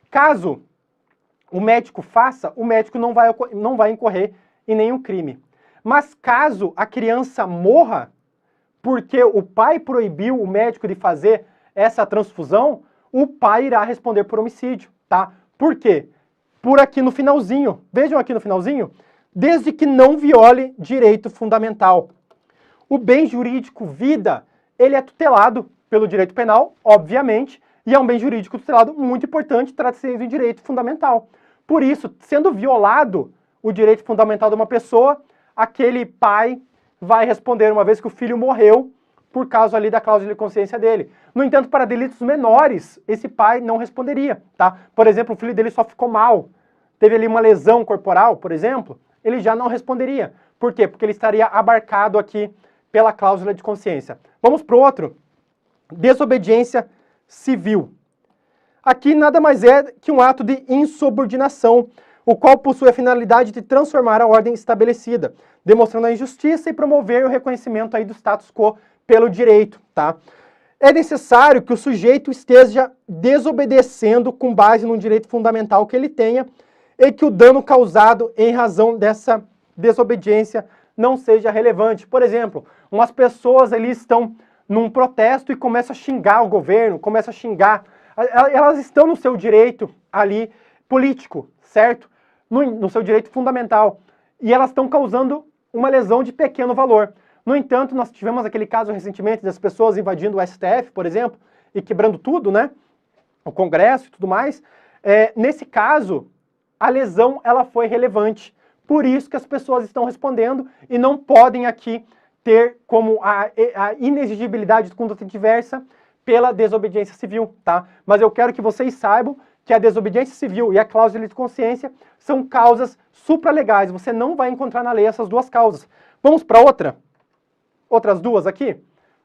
Caso o médico faça, o médico não vai incorrer em nenhum crime. Mas caso a criança morra, porque o pai proibiu o médico de fazer essa transfusão, o pai irá responder por homicídio, tá? Por quê? Por aqui no finalzinho. Vejam aqui no finalzinho. desde que não viole direito fundamental. O bem jurídico vida, ele é tutelado pelo direito penal, obviamente, e é um bem jurídico tutelado muito importante, trata-se de um direito fundamental. Por isso, sendo violado o direito fundamental de uma pessoa, aquele pai vai responder, uma vez que o filho morreu, por causa ali da cláusula de consciência dele. No entanto, para delitos menores, esse pai não responderia, tá? Por exemplo, o filho dele só ficou mal, teve ali uma lesão corporal, por exemplo, ele já não responderia. Por quê? Porque ele estaria abarcado aqui pela cláusula de consciência. Vamos para o outro. Desobediência civil. Aqui nada mais é que um ato de insubordinação, o qual possui a finalidade de transformar a ordem estabelecida, demonstrando a injustiça e promover o reconhecimento aí do status quo pelo direito, tá? É necessário que o sujeito esteja desobedecendo com base num direito fundamental que ele tenha e que o dano causado em razão dessa desobediência não seja relevante. Por exemplo, umas pessoas ali estão num protesto e começam a xingar o governo, começam a xingar. Elas estão no seu direito ali político, certo? No seu direito fundamental. E elas estão causando uma lesão de pequeno valor. No entanto, nós tivemos aquele caso recentemente das pessoas invadindo o STF, por exemplo, e quebrando tudo, né? O Congresso e tudo mais. Nesse caso, a lesão ela foi relevante. Por isso que as pessoas estão respondendo e não podem aqui ter como a inexigibilidade de conduta diversa pela desobediência civil, tá? Mas eu quero que vocês saibam que a desobediência civil e a cláusula de consciência são causas supralegais. Você não vai encontrar na lei essas duas causas. Vamos para outras duas aqui?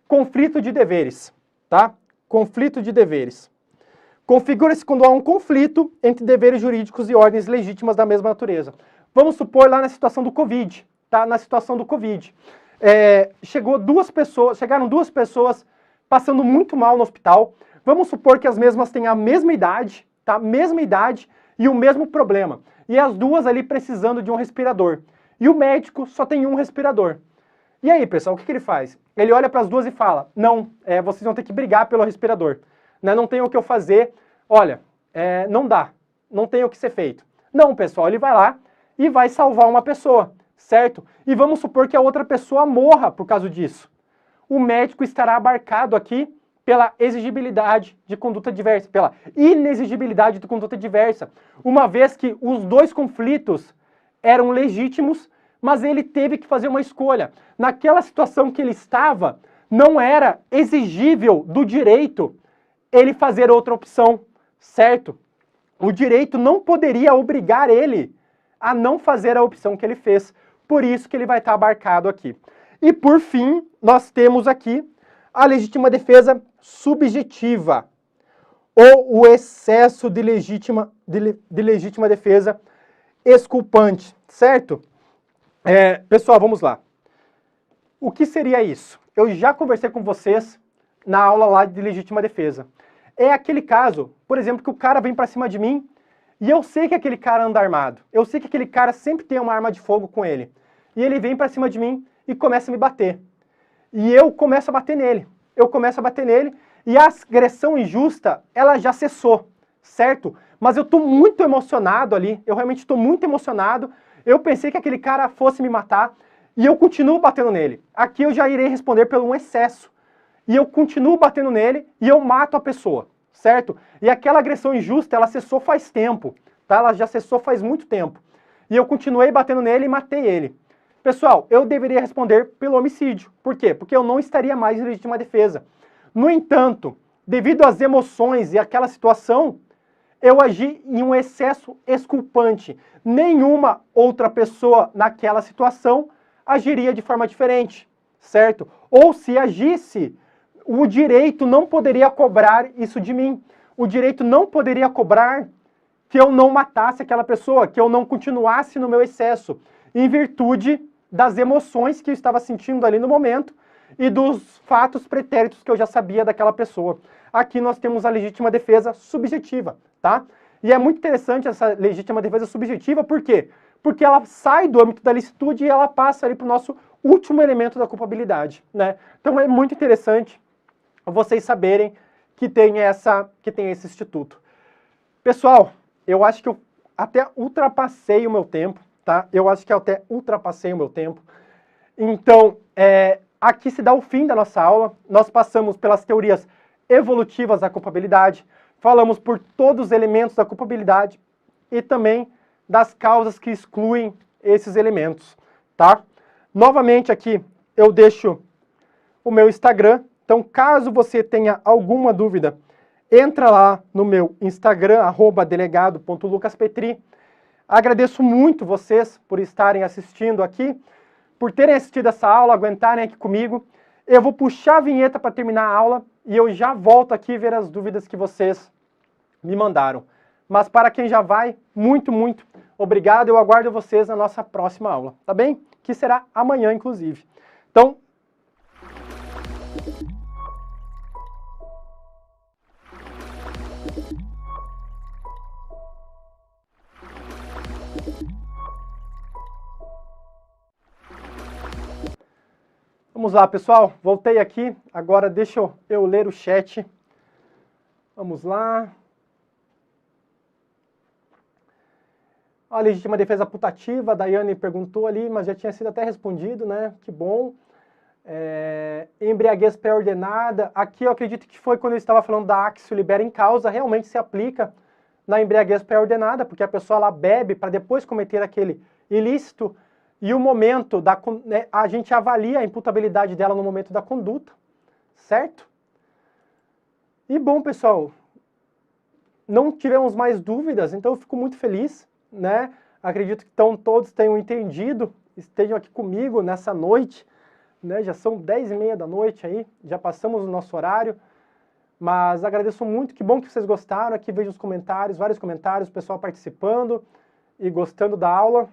Conflito de deveres, tá? Conflito de deveres. Configura-se quando há um conflito entre deveres jurídicos e ordens legítimas da mesma natureza. Vamos supor lá na situação do Covid, tá? Na situação do Covid. Chegaram duas pessoas passando muito mal no hospital. Vamos supor que as mesmas têm a mesma idade, tá? Mesma idade e o mesmo problema. E as duas ali precisando de um respirador. E o médico só tem um respirador. E aí, pessoal, o que ele faz? Ele olha para as duas e fala, não, vocês vão ter que brigar pelo respirador. Né? Não tem o que eu fazer, olha, não dá, não tem o que ser feito. Não, pessoal, ele vai lá e vai salvar uma pessoa, certo? E vamos supor que a outra pessoa morra por causa disso. O médico estará abarcado aqui pela exigibilidade de conduta diversa, pela inexigibilidade de conduta diversa, uma vez que os dois conflitos eram legítimos, mas ele teve que fazer uma escolha. Naquela situação que ele estava, não era exigível do direito ele fazer outra opção, certo? O direito não poderia obrigar ele a não fazer a opção que ele fez. Por isso que ele vai estar abarcado aqui. E por fim, nós temos aqui a legítima defesa subjetiva, ou o excesso de legítima defesa exculpante, certo? Pessoal, vamos lá. O que seria isso? Eu já conversei com vocês na aula lá de legítima defesa. É aquele caso, por exemplo, que o cara vem pra cima de mim e eu sei que aquele cara anda armado. Eu sei que aquele cara sempre tem uma arma de fogo com ele. E ele vem pra cima de mim e começa a me bater. E eu começo a bater nele. E a agressão injusta, ela já cessou, certo? Mas eu tô muito emocionado ali, eu realmente estou muito emocionado. Eu pensei que aquele cara fosse me matar e eu continuo batendo nele. Aqui eu já irei responder pelo um excesso. E eu continuo batendo nele e eu mato a pessoa, certo? E aquela agressão injusta, ela cessou faz tempo, tá? Ela já cessou faz muito tempo. E eu continuei batendo nele e matei ele. Pessoal, eu deveria responder pelo homicídio. Por quê? Porque eu não estaria mais em legítima defesa. No entanto, devido às emoções e àquela situação, eu agi em um excesso exculpante. Nenhuma outra pessoa naquela situação agiria de forma diferente, certo? Ou se agisse, o direito não poderia cobrar isso de mim. O direito não poderia cobrar que eu não matasse aquela pessoa, que eu não continuasse no meu excesso, em virtude das emoções que eu estava sentindo ali no momento e dos fatos pretéritos que eu já sabia daquela pessoa. Aqui nós temos a legítima defesa subjetiva, tá? E é muito interessante essa legítima defesa subjetiva, por quê? Porque ela sai do âmbito da licitude e ela passa ali para o nosso último elemento da culpabilidade, né? Então é muito interessante vocês saberem que tem esse instituto. Pessoal, eu acho que eu até ultrapassei o meu tempo, tá? Eu acho que eu até ultrapassei o meu tempo. Então, aqui se dá o fim da nossa aula. Nós passamos pelas teorias evolutivas da culpabilidade, falamos por todos os elementos da culpabilidade e também das causas que excluem esses elementos, tá? Novamente aqui eu deixo o meu Instagram, então caso você tenha alguma dúvida, entra lá no meu Instagram, @delegado.lucaspetri. Agradeço muito vocês por estarem assistindo aqui, por terem assistido essa aula, aguentarem aqui comigo. Eu vou puxar a vinheta para terminar a aula e eu já volto aqui ver as dúvidas que vocês me mandaram. Mas para quem já vai, muito, muito obrigado. Eu aguardo vocês na nossa próxima aula, tá bem? Que será amanhã, inclusive. Então, vamos lá, pessoal. Voltei aqui. Agora deixa eu ler o chat. Vamos lá. A legítima defesa putativa, a Daiane perguntou ali, mas já tinha sido até respondido, né? Que bom. Embriaguez pré-ordenada. Aqui eu acredito que foi quando eu estava falando da axio libera em causa. Realmente se aplica na embriaguez pré-ordenada, porque a pessoa lá bebe para depois cometer aquele ilícito. E o momento a gente avalia a imputabilidade dela no momento da conduta, certo? E bom, pessoal, não tivemos mais dúvidas, então eu fico muito feliz, né? Acredito que todos tenham entendido, estejam aqui comigo nessa noite, né? Já são 10h30 da noite aí, já passamos o nosso horário, mas agradeço muito, que bom que vocês gostaram, aqui vejo os comentários, vários comentários, o pessoal participando e gostando da aula.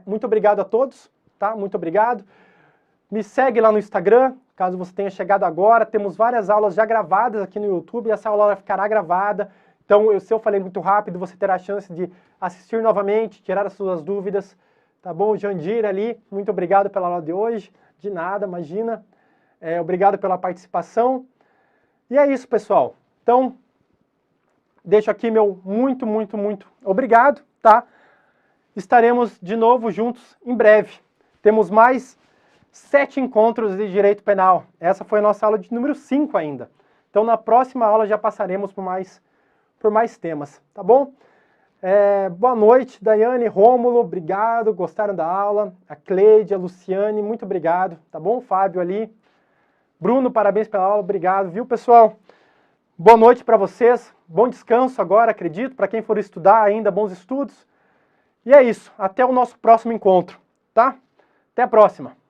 Muito obrigado a todos, tá? Muito obrigado. Me segue lá no Instagram, caso você tenha chegado agora. Temos várias aulas já gravadas aqui no YouTube, essa aula ficará gravada. Então, se eu falei muito rápido, você terá a chance de assistir novamente, tirar as suas dúvidas, tá bom? Jandir ali, muito obrigado pela aula de hoje. De nada, imagina. Obrigado pela participação. E é isso, pessoal. Então, deixo aqui meu muito, muito, muito obrigado, tá? Estaremos de novo juntos em breve. Temos mais 7 encontros de direito penal. Essa foi a nossa aula de número 5 ainda. Então, na próxima aula já passaremos por mais temas, tá bom? Boa noite, Daiane, Rômulo, obrigado, gostaram da aula. A Cleide, a Luciane, muito obrigado, tá bom? Fábio ali. Bruno, parabéns pela aula, obrigado, viu, pessoal? Boa noite para vocês, bom descanso agora, acredito, para quem for estudar ainda, bons estudos. E é isso, até o nosso próximo encontro, tá? Até a próxima!